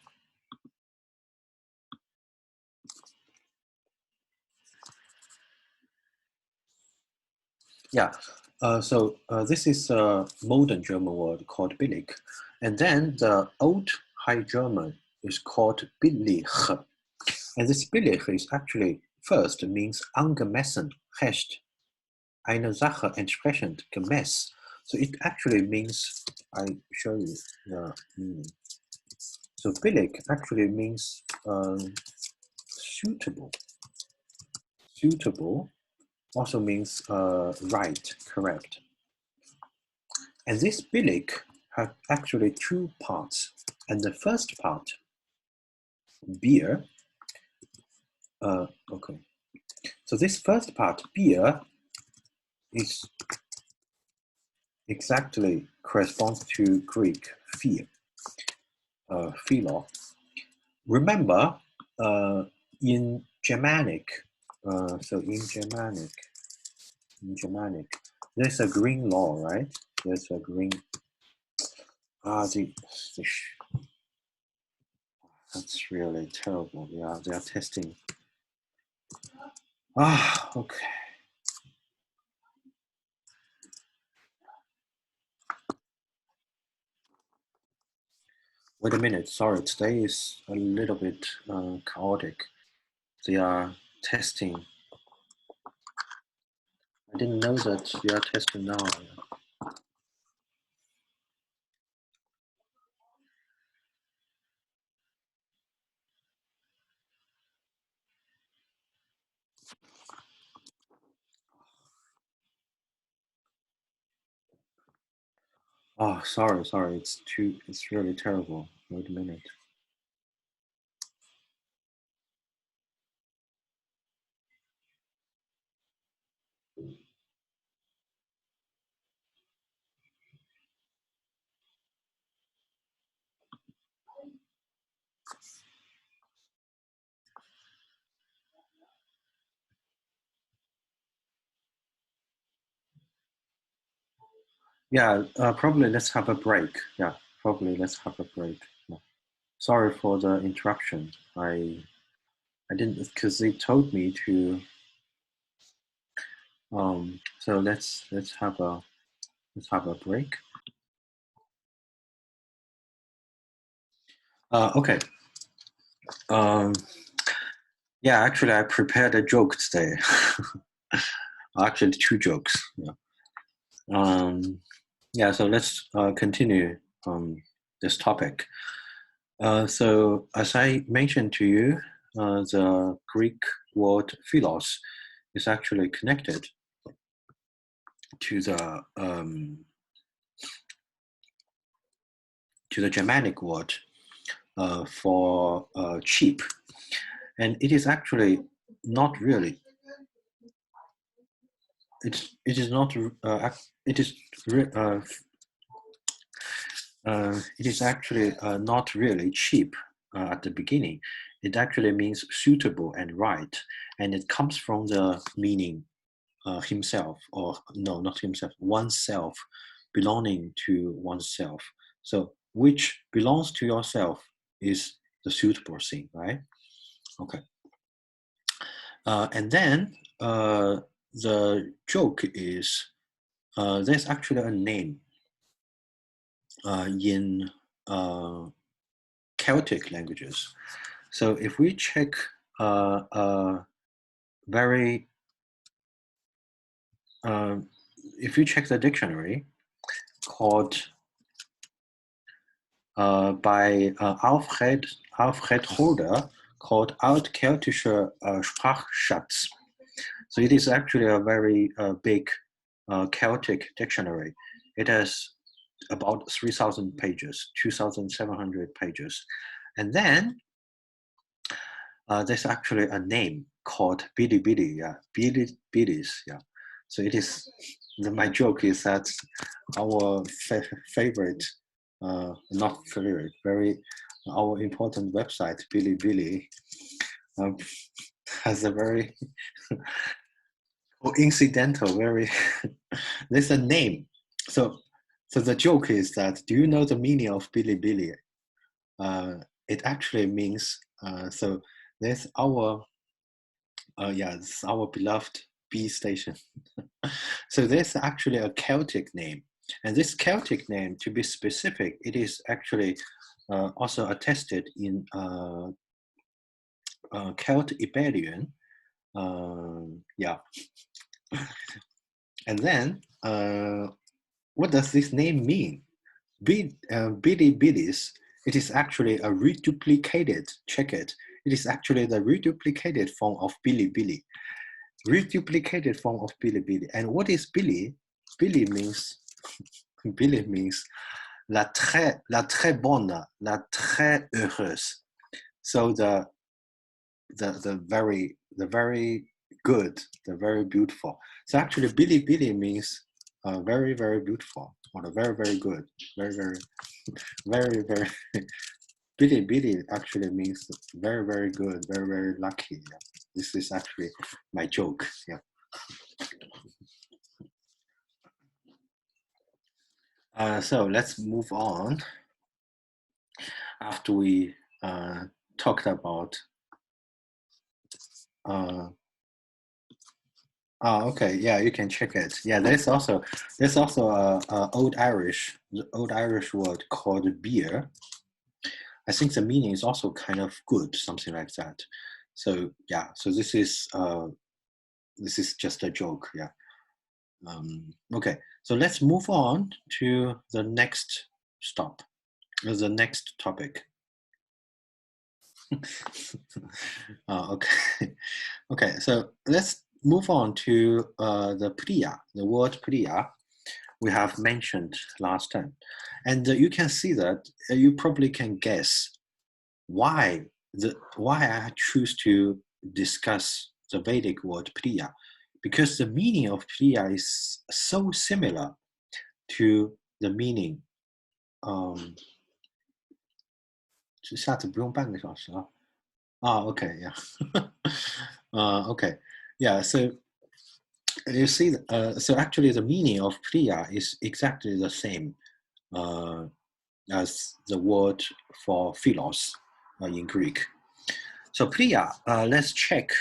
Yeah. So this is a modern German word called billîh, and then the old High German is called billîh. And this billîh is actually first means angemessen, recht, eine Sache entsprechend, gemäß. So it actually means, I show you the meaning. So billîh actually means suitable. Suitable also means right, correct. And this billîh has actually two parts. And the first part, beer, okay. So this first part, beer, is exactly corresponds to Greek fear, philo. Remember, in Germanic, in Germanic, there's a green law, right? There's a green. That's really terrible. Yeah, they are testing. Okay. Wait a minute. Sorry, today is a little bit chaotic. They are testing. I didn't know that they are testing now. Oh, sorry. It's really terrible. Wait a minute. Yeah, probably let's have a break. Yeah, probably let's have a break. Yeah. Sorry for the interruption. I didn't, because they told me to. So let's have a break. Okay. Yeah, actually, I prepared a joke today. Actually, two jokes. Yeah. Yeah. So let's continue this topic. So as I mentioned to you, the Greek word philos is actually connected to the Germanic word for cheap, and it is actually not really. It is not. It is. It is actually not really cheap at the beginning. It actually means suitable and right, and it comes from the meaning himself, or no, not himself, oneself, belonging to oneself. So which belongs to yourself is the suitable thing, right? Okay. And then the joke is there's actually a name in Celtic languages. So if we check if you check the dictionary called by Alfred Holder, called Altkeltischer Sprachschatz. So it is actually a very big Celtic dictionary. It has about 3,000 pages, 2,700 pages. And then there's actually a name called billîh, yeah, billîh, yeah. So it is, my joke is that our favorite, not favorite, our important website, billîh, has a very incidental, there's a name. So the joke is that, do you know the meaning of billîh? It actually means, so there's our, this is our beloved B station. So there's actually a Celtic name. And this Celtic name, to be specific, it is actually also attested in Celt-Iberian. Yeah. And then, what does this name mean? Billîh, it is actually a reduplicated, check it. It is actually the reduplicated form of billîh. Reduplicated form of billîh. And what is billîh? Billîh means la très bonne, la très heureuse. So the very good, the very beautiful. So actually billîh means very, very beautiful, or very, very good, very, very billîh actually means very, very good, very, very lucky. Yeah. This is actually my joke. Yeah. So let's move on. After we talked about okay, yeah, you can check it. Yeah, there's also a old Irish word called beer. I think the meaning is also kind of good, something like that. So yeah, so this is just a joke. Yeah. Okay, so let's move on to the next stop, the next topic. Okay, okay, so let's move on to the priyá, the word priyá we have mentioned last time. And you can see that you probably can guess why I choose to discuss the Vedic word priyá, because the meaning of priyá is so similar to the meaning. 下次不用半个小时了。Okay, yeah. Okay, yeah. So you see, so actually the meaning of priyá is exactly the same as the word for philos in Greek. So priyá, let's check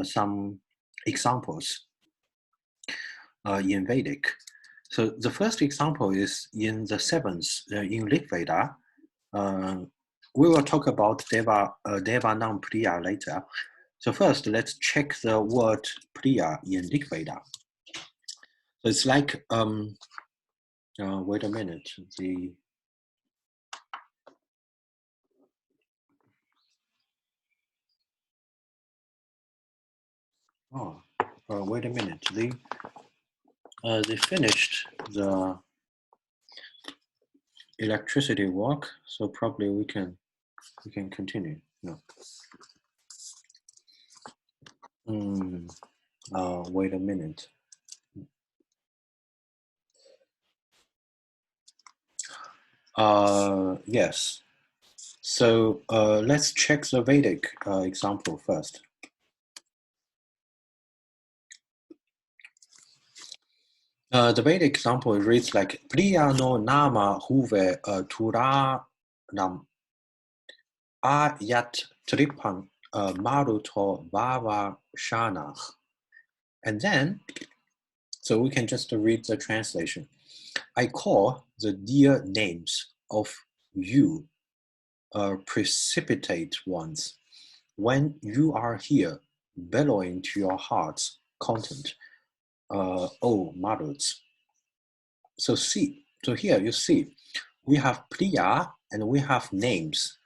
some examples in Vedic. So the first example is in the seventh, in Rig Veda. We will talk about Devanam priyá later. So first, let's check the word priyá in Rig Veda. So it's like, wait a minute, wait a minute, they finished the electricity work, so probably we can continue. No. Wait a minute. Yes. So let's check the Vedic example first. The Vedic example reads like priyá no nama huve turanam ayat tripan maruto vava shanach. And then, so we can just read the translation. I call the dear names of you, precipitate ones, when you are here, bellowing to your heart's content, O Maruts. So here you see, we have priyá and we have names.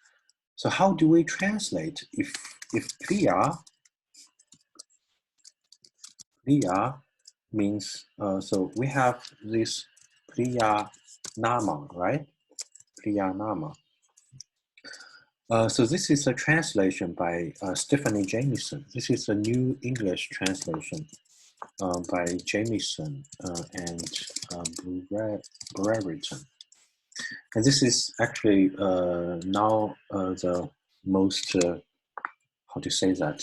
So how do we translate if priyá means, so we have this priyá nama, right? Priyá nama. So this is a translation by Stephanie Jamieson. This is a new English translation by Jamieson and Brereton. And this is actually now the most, how to say that?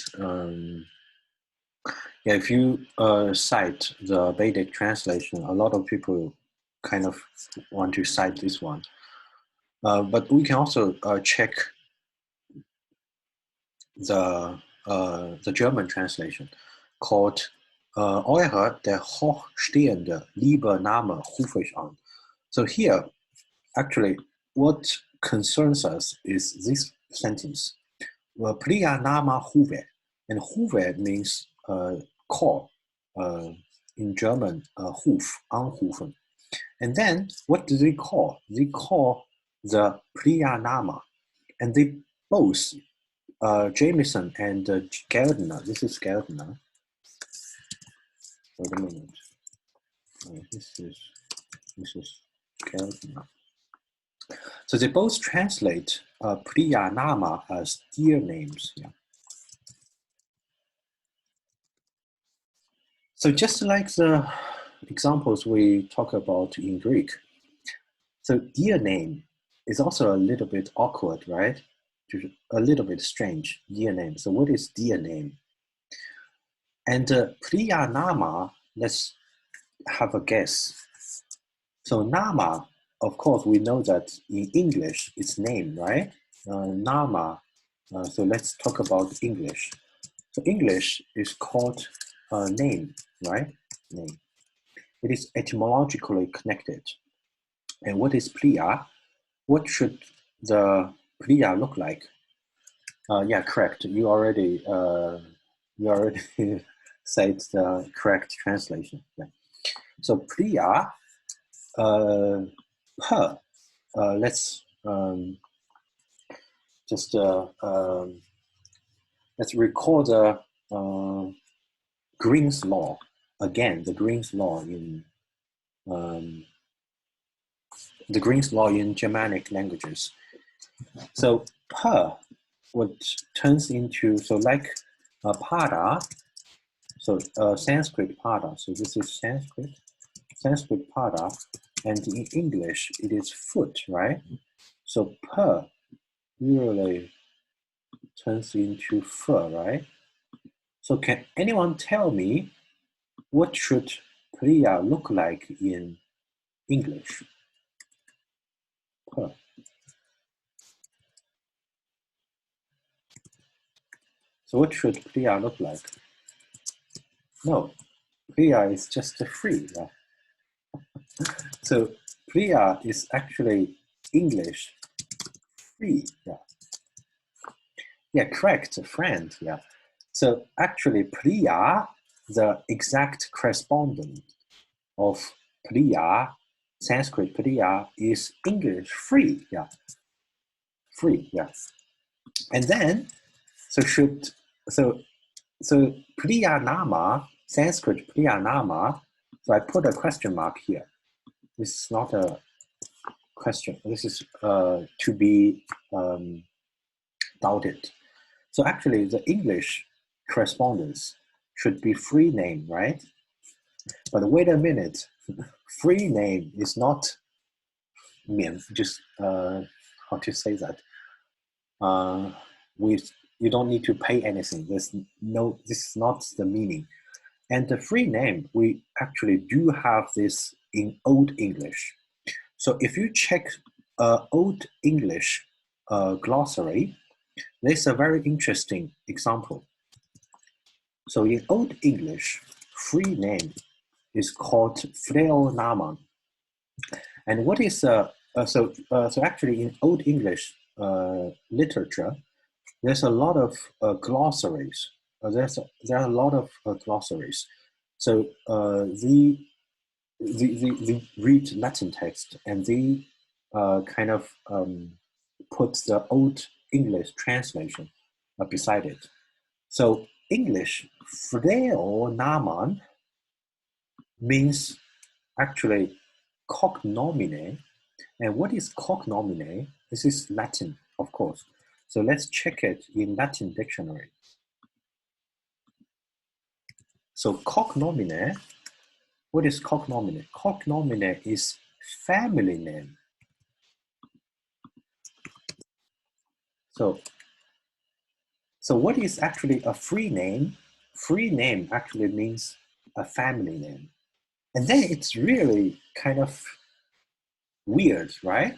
Yeah, if you cite the Vedic translation, a lot of people kind of want to cite this one. But we can also check the German translation called Eure der hochstehende liebe Name rufe ich an. So here, actually, what concerns us is this sentence. Priyá nama huve. And huve means call. In German, huf, anrufen. And then what do they call? They call the priyá nama. And they both, Jamieson and Gardner, this is Gardner. Wait a minute. This is Gardner. So they both translate priyá nama as dear names. Yeah. So just like the examples we talk about in Greek, so dear name is also a little bit awkward, right? A little bit strange, dear name. So what is dear name? And priyá nama, let's have a guess. So nama, of course, we know that in English, it's name, right? Nama, so let's talk about English. So English is called name, right? Name. It is etymologically connected. And what is priyá? What should the priyá look like? Yeah, correct. You already said the correct translation. Yeah. So priyá, per. Let's just let's recall the Green's law again. The Green's law in Germanic languages. So per, what turns into, so like pada, so Sanskrit pada. So this is Sanskrit pada, and in English it is foot, right? So per usually turns into fur, right? So can anyone tell me what should priyá look like in English? Huh. So what should priyá look like? No, priyá is just free. Yeah? So priyá is actually English free. Yeah. Yeah, correct, friend. Yeah. So actually, priyá, the exact correspondent of priyá, Sanskrit priyá, is English free. Yeah, free. Yeah. And then, so priyanama, Sanskrit priyanama. So I put a question mark here. This is not a question. This is to be doubted. So actually, the English correspondence should be free name, right? But wait a minute, free name is not just how to say that. You don't need to pay anything. This is not the meaning. And the free name, we actually do have this in Old English. So if you check Old English glossary, there's a very interesting example. So in Old English, free name is called freonaman. And what is so actually in Old English literature, there's a lot of glossaries. There are a lot of glossaries. So they read Latin text and they kind of put the Old English translation beside it. So English freonaman means actually cognomine. And what is cognomine? This is Latin, of course. So let's check it in Latin dictionary. So cognomine, what is cognomine? Cognomine is family name. So what is actually a free name? Free name actually means a family name. And then it's really kind of weird, right?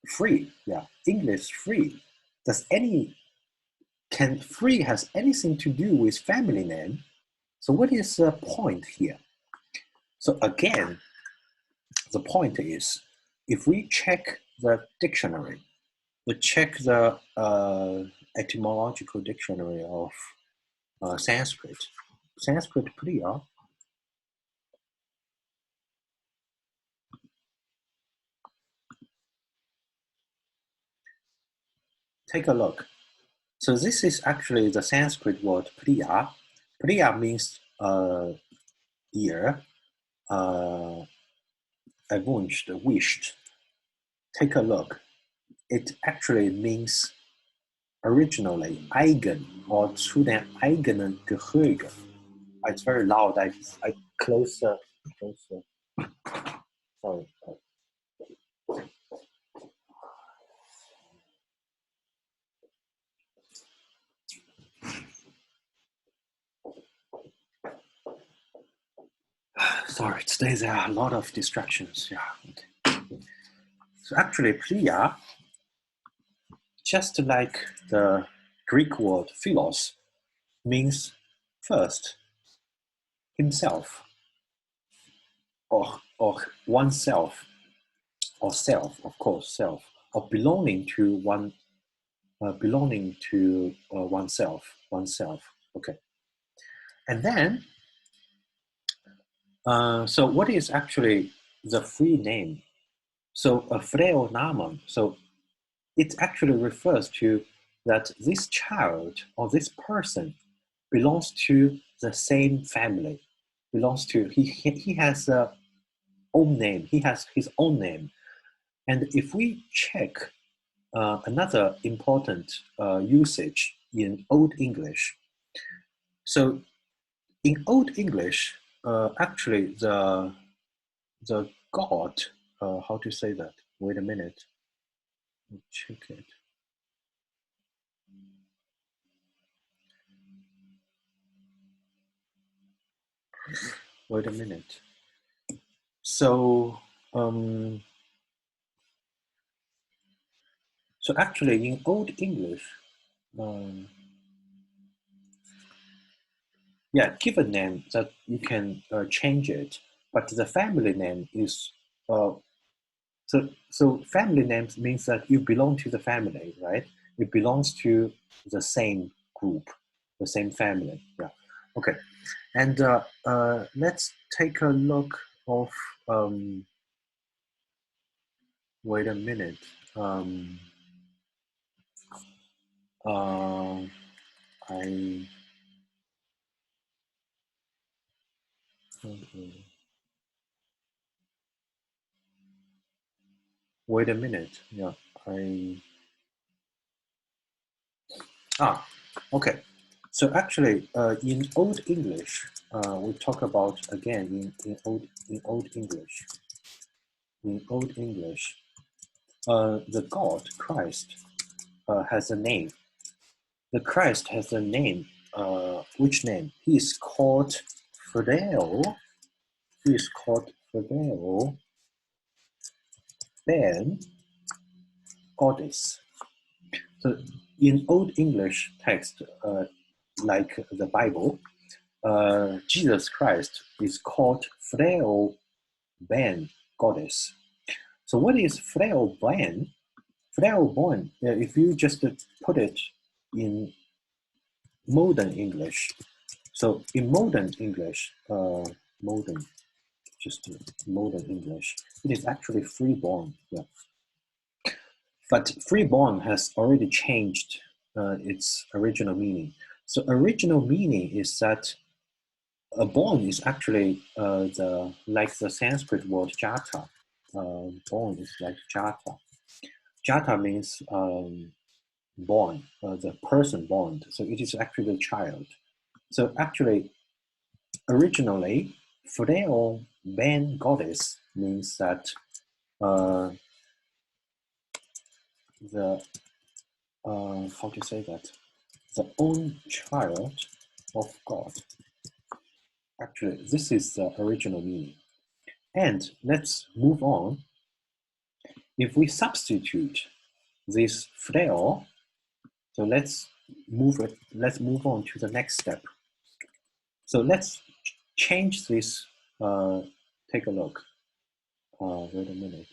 Free, yeah, English free. Can free has anything to do with family name? So what is the point here? So again, the point is, if we check the dictionary, we check the etymological dictionary of Sanskrit priyá. Take a look. So this is actually the Sanskrit word priyá. Priyá means dear, wished. Take a look. It actually means originally eigen or zu den eigenen Gehörigen. It's very loud. I close. Sorry. Sorry, today there are a lot of distractions. Yeah. Okay. So actually, priyá, just like the Greek word philos, means first, himself, or oneself, or self, of course, self, or belonging to oneself. Okay. And then, so what is actually the free name? So a freonaman, so it actually refers to that this child or this person belongs to the same family, he has a own name, he has his own name. And if we check another important usage in Old English, so in Old English, actually the god, how to say that? Wait a minute, check it. Wait a minute. So so actually in Old English, yeah, give a name that you can change it, but the family name is so family names means that you belong to the family, right? It belongs to the same group, the same family. Yeah. Okay. And let's take a look of wait a minute. I okay. Wait a minute. Yeah, okay. So actually, in Old English, we talk about again in Old English. In Old English, the God Christ has a name. The Christ has a name. Which name? He is called Fidel. He is called Fidel, Ben, Goddess. So in Old English text, like the Bible, Jesus Christ is called Freo Ben, Goddess. So what is Freo Ben? Freo Ben, if you just put it in modern English, so in modern English, modern English, it is actually freeborn. Yeah. But freeborn has already changed its original meaning. So original meaning is that a born is actually like the Sanskrit word jata. Born is like jata. Jata means born, the person born. So it is actually the child. So actually, originally, Freo Ben Goddess means that the how to say that, the own child of God. Actually, this is the original meaning. And let's move on. If we substitute this freo, so let's move on to the next step. So let's change this. Take a look. Wait a minute.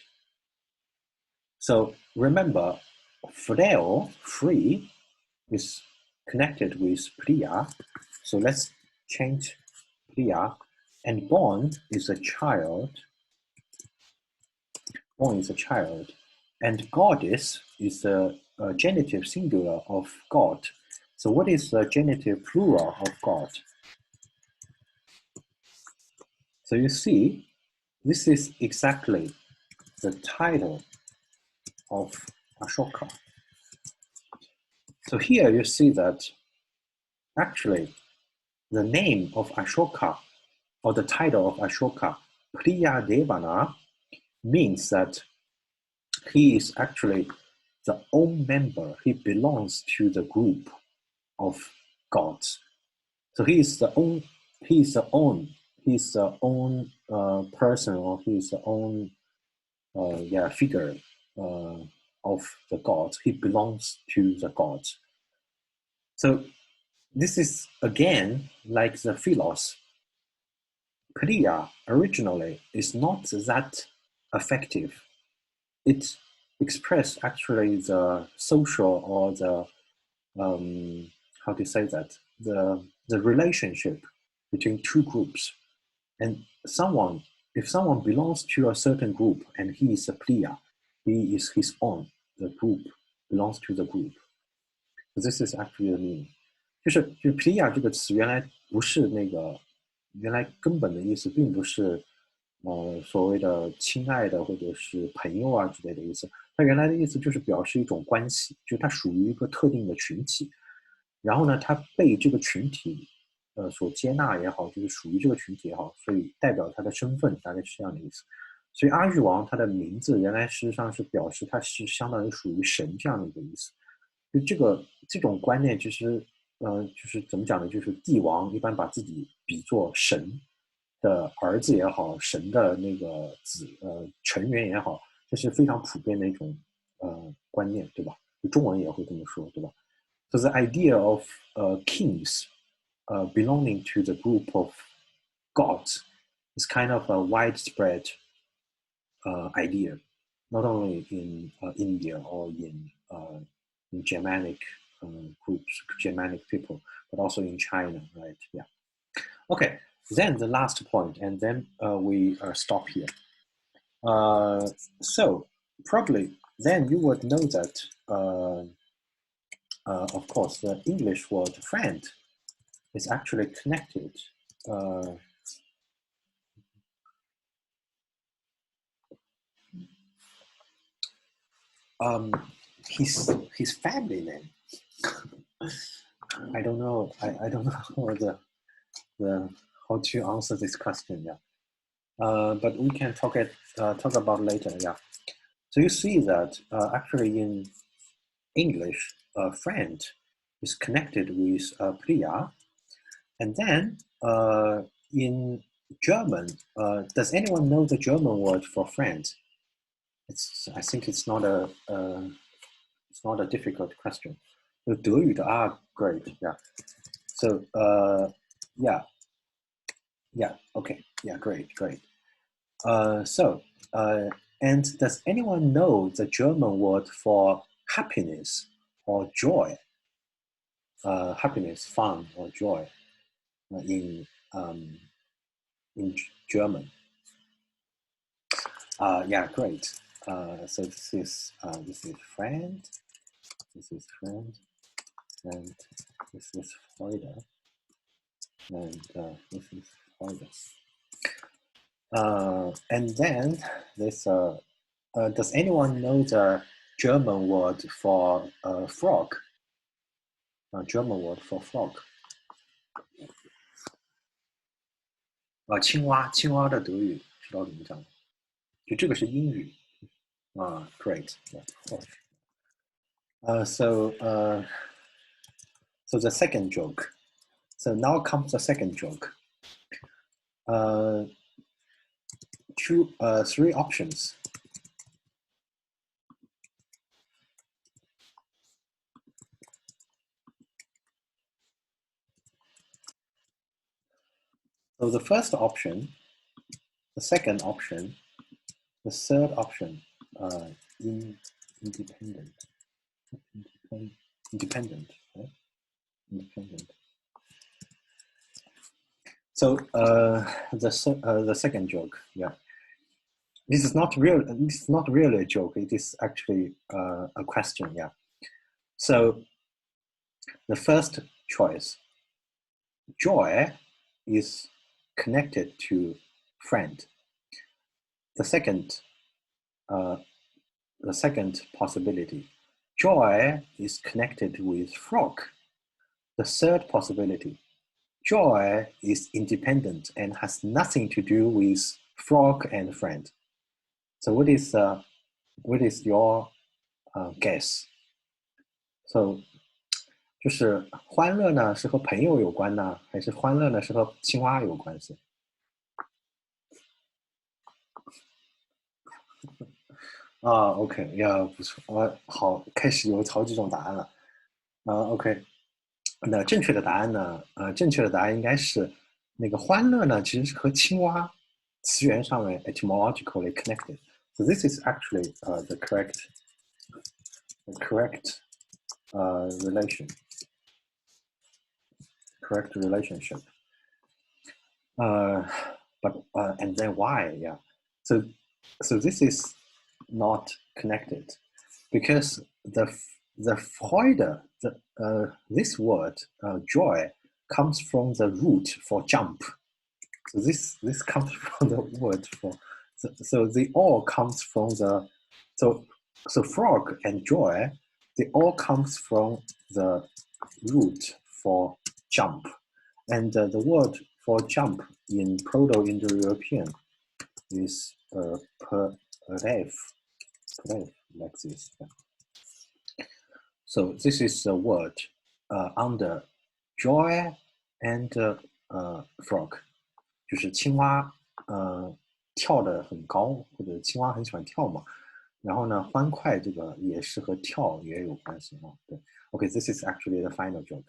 So remember, freo, free, is connected with priyá. So let's change priyá. And born is a child. Born is a child. And goddess is a genitive singular of God. So what is the genitive plural of God? So you see, this is exactly the title of Ashoka. So here you see that actually the name of Ashoka, or the title of Ashoka, Priya Devana, means that he is actually the own member. He belongs to the group of gods. So he is the own person, or he is the own figure of the gods. He belongs to the gods. So this is again like the philos. Priyá originally is not that effective. It expressed actually the social, or the how to say that, the relationship between two groups. And if someone belongs to a certain group and he is a priyá, he is his own, the group belongs to the group. So this is actually the meaning. 就是 priyá 这个词原来不是那个，原来根本的意思并不是所谓的亲爱的或者是朋友啊之类的意思。它原来的意思就是表示一种关系，就是它属于一个特定的群体，然后呢，它被这个群体所接纳也好，就是属于这个群体也好，所以代表他的身份，大概是这样的意思。所以阿育王他的名字原来事实上是表示他是相当于属于神这样的一个意思。就这种观念，其实就是怎么讲呢？就是帝王一般把自己比作神，的儿子也好，神的那个成员也好，这是非常普遍的一种观念，对吧？中文也会这么说，对吧？So the idea of kings belonging to the group of gods is kind of a widespread idea, not only in India or in Germanic groups, Germanic people, but also in China, right? Yeah. Okay, then the last point, and then we stop here. So probably then you would know that, of course, the English word friend is actually connected. His family name. I don't know. I don't know how to answer this question. Yeah, but we can talk about later. Yeah. So you see that actually in English, friend is connected with priyá, and then in German, does anyone know the German word for friend? I think it's not a difficult question. 德语的 great, yeah. So yeah, okay, yeah, great. And does anyone know the German word for happiness or joy? Happiness, fun, or joy in German? Yeah, great. So this is friend. This is friend, and this is Freude, and this is Freude. And then this. Does anyone know the German word for frog? German word for frog. 青蛙的德语知道怎么讲吗？就这个是英语。Great. Yeah, of course. So the second joke. So now comes the second joke. Three options. So the first option, the second option, the third option, independent, right? Independent. So the second joke, yeah. This is not really a joke. It is actually a question, yeah. So the first choice, joy, is connected to friend. The second possibility, joy is connected with frog. The third possibility, joy is independent and has nothing to do with frog and friend. So what is your guess? So 就是欢乐呢是和朋友有关呢，还是欢乐呢是和青蛙有关系？OK， 呀，不错，好，开始有好几种答案了。OK， 那正确的答案呢？正确的答案应该是那个欢乐呢，其实是和青蛙词源上面 etymologically connected. So this is actually the correct relationship. But and then why? Yeah. So this is not connected because the Freude, this word joy comes from the root for jump. So this comes from the word for so they all comes from the so frog and joy, they all comes from the root for jump, and the word for jump in Proto-Indo-European is priyá, like this. So this is a word under joy and frog. 就是青蛙跳得很高，或者青蛙很喜欢跳嘛。然后呢，欢快这个也是和跳也有关系啊。对 ，OK, this is actually the final joke.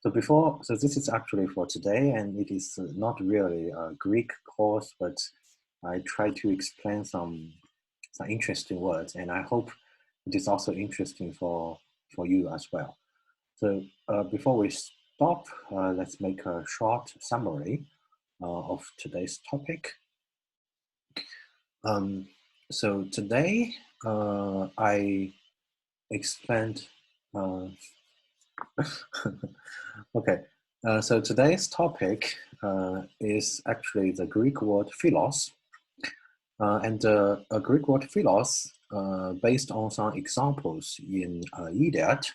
So this is actually for today, and it is not really a Greek course, but I try to explain some interesting words, and I hope it is also interesting for you as well. So before we stop, let's make a short summary of today's topic. So today I explained. Okay, so today's topic is actually the Greek word philos, and a Greek word philos based on some examples in Iliad.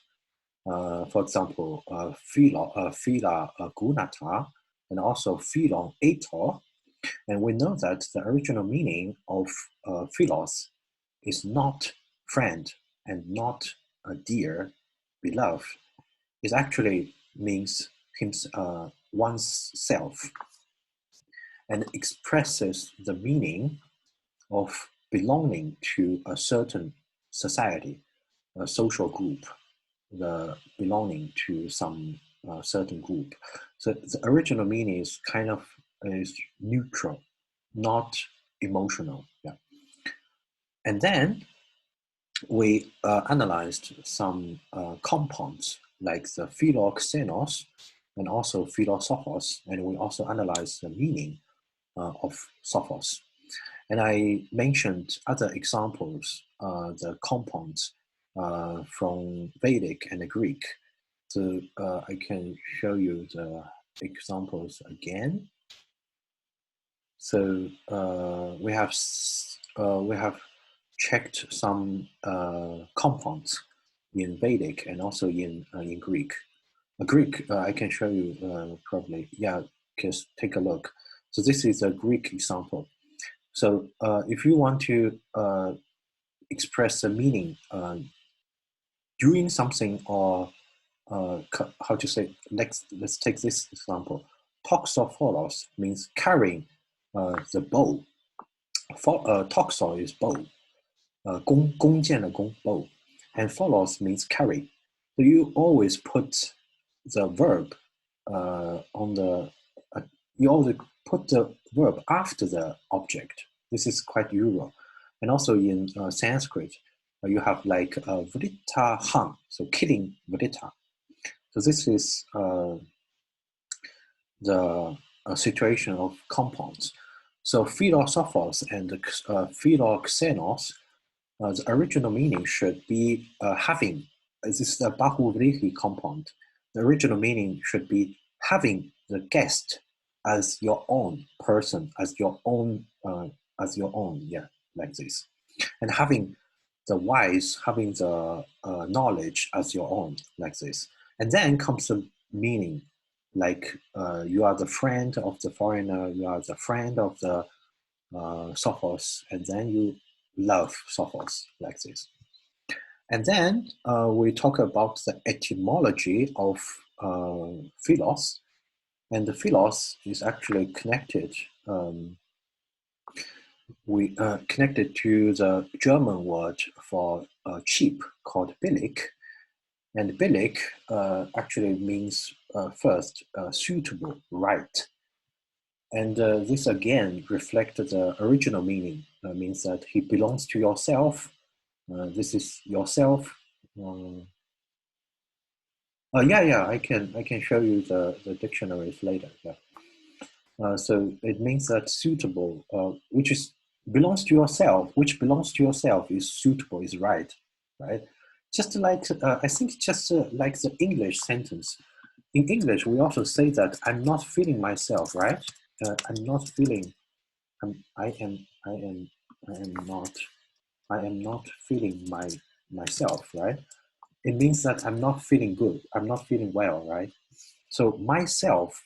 For example, phila gunata, and also philon ator. And we know that the original meaning of philos is not friend and not a dear, beloved. It actually means one's self, and expresses the meaning of belonging to a certain society, a social group, the belonging to some certain group. So the original meaning is kind of is neutral, not emotional. Yeah. And then we analyzed some compounds like the φιλό-ξεινος and also φιλό-σοφος, and we also analyzed the meaning of sophos. And I mentioned other examples, the compounds from Vedic and the Greek. So I can show you the examples again. So we have checked some compounds in Vedic and also in Greek. Greek, I can show you probably. Yeah, just take a look. So this is a Greek example. So if you want to express the meaning doing something, or how to say, let's take this example. Toxophoros means carrying the bow. Toxo is bow. 弓箭的弓 bow, and pholos means carry. So you always put the verb on the. You always put the verb after the object. This is quite usual, and also in Sanskrit, you have like vritta han, so killing vritta. So this is the situation of compounds. So philosophos and φιλό-ξεινος, the original meaning should be having. This is the billîh compound. The original meaning should be having the guest as your own person, as your own, yeah, like this, and having the wise, having the knowledge as your own, like this. And then comes the meaning, like you are the friend of the foreigner, you are the friend of the sophos, and then you love sophos, like this. And then we talk about the etymology of philos, and the philos is actually connected. We connected to the German word for cheap called billîh, and billîh actually means first suitable, right. And this again reflects the original meaning. Means that he belongs to yourself. This is yourself. Yeah, I can show you the dictionaries later. Yeah. So it means that suitable, which is belongs to yourself, which belongs to yourself is suitable, is right. Just like I think just like the English sentence. In English, we also say that I'm not feeling myself, right? I'm not feeling. I am not feeling myself, right? It means that I'm not feeling good. I'm not feeling well, right? So myself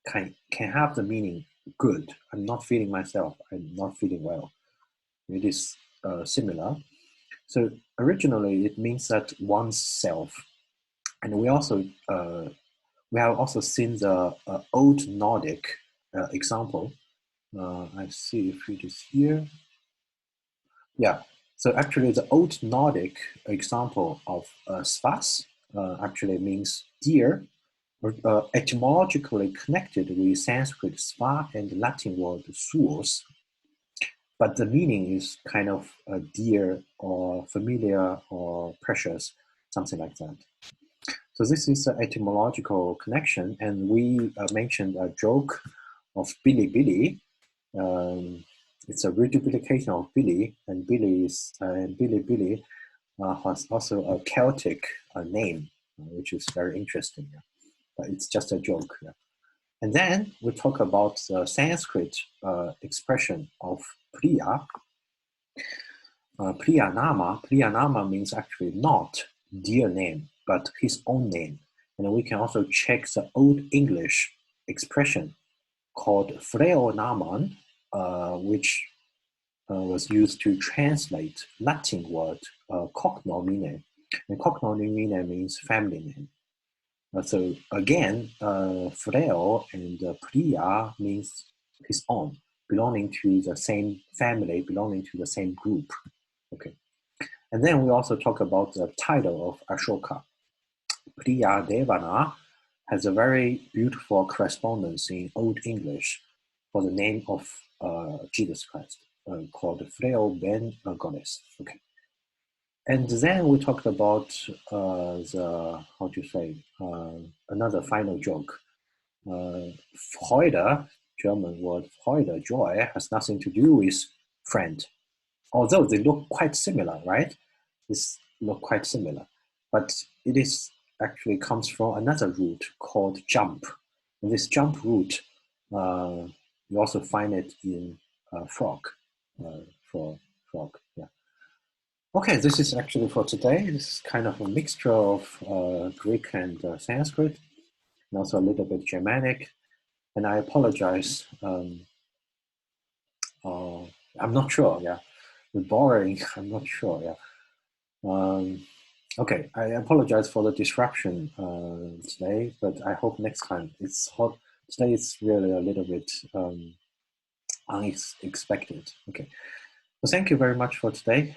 can have the meaning good. I'm not feeling myself. I'm not feeling well. It is similar. So originally, it means that one's self, and we have also seen the old Nordic example. I see if it is here. Yeah, so actually the old Nordic example of svas actually means deer, etymologically connected with Sanskrit sva and Latin word suos. But the meaning is kind of dear or familiar or precious, something like that. So this is an etymological connection, and we mentioned a joke of billîh. It's a reduplication of billîh, and billîh has also a Celtic name, which is very interesting. Yeah. But it's just a joke. Yeah. And then we talk about the Sanskrit expression of priyá. Priyānama means actually not dear name, but his own name. And we can also check the Old English expression called freonaman, which was used to translate Latin word cognomine. And cognomine means family name. So again, freo and priyá means his own, belonging to the same family, belonging to the same group. Okay. And then we also talk about the title of Ashoka. Priyā Devana has a very beautiful correspondence in Old English for the name of Jesus Christ, called Freo Ben Goddess. Okay. And then we talked about another final joke. Freude, German word Freude, joy, has nothing to do with friend. Although they look quite similar, right? This look quite similar. But it is actually comes from another root called jump. And this jump root, you also find it in frog, for frog, yeah. Okay, this is actually for today. This is kind of a mixture of Greek and Sanskrit, and also a little bit Germanic. And I apologize. I'm not sure. Yeah, the boring. I'm not sure. Yeah. Okay, I apologize for the disruption today, but I hope next time it's hot. Today it's really a little bit unexpected. Okay. Well, thank you very much for today.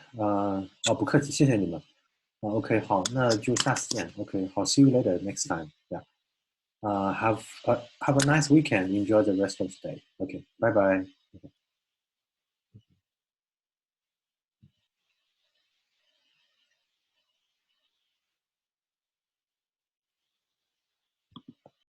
不客气，谢谢你们。OK， 好，那就下次见。OK， 好 ，see you later next time. Yeah. Have a nice weekend. Enjoy the rest of the day. Okay, bye bye.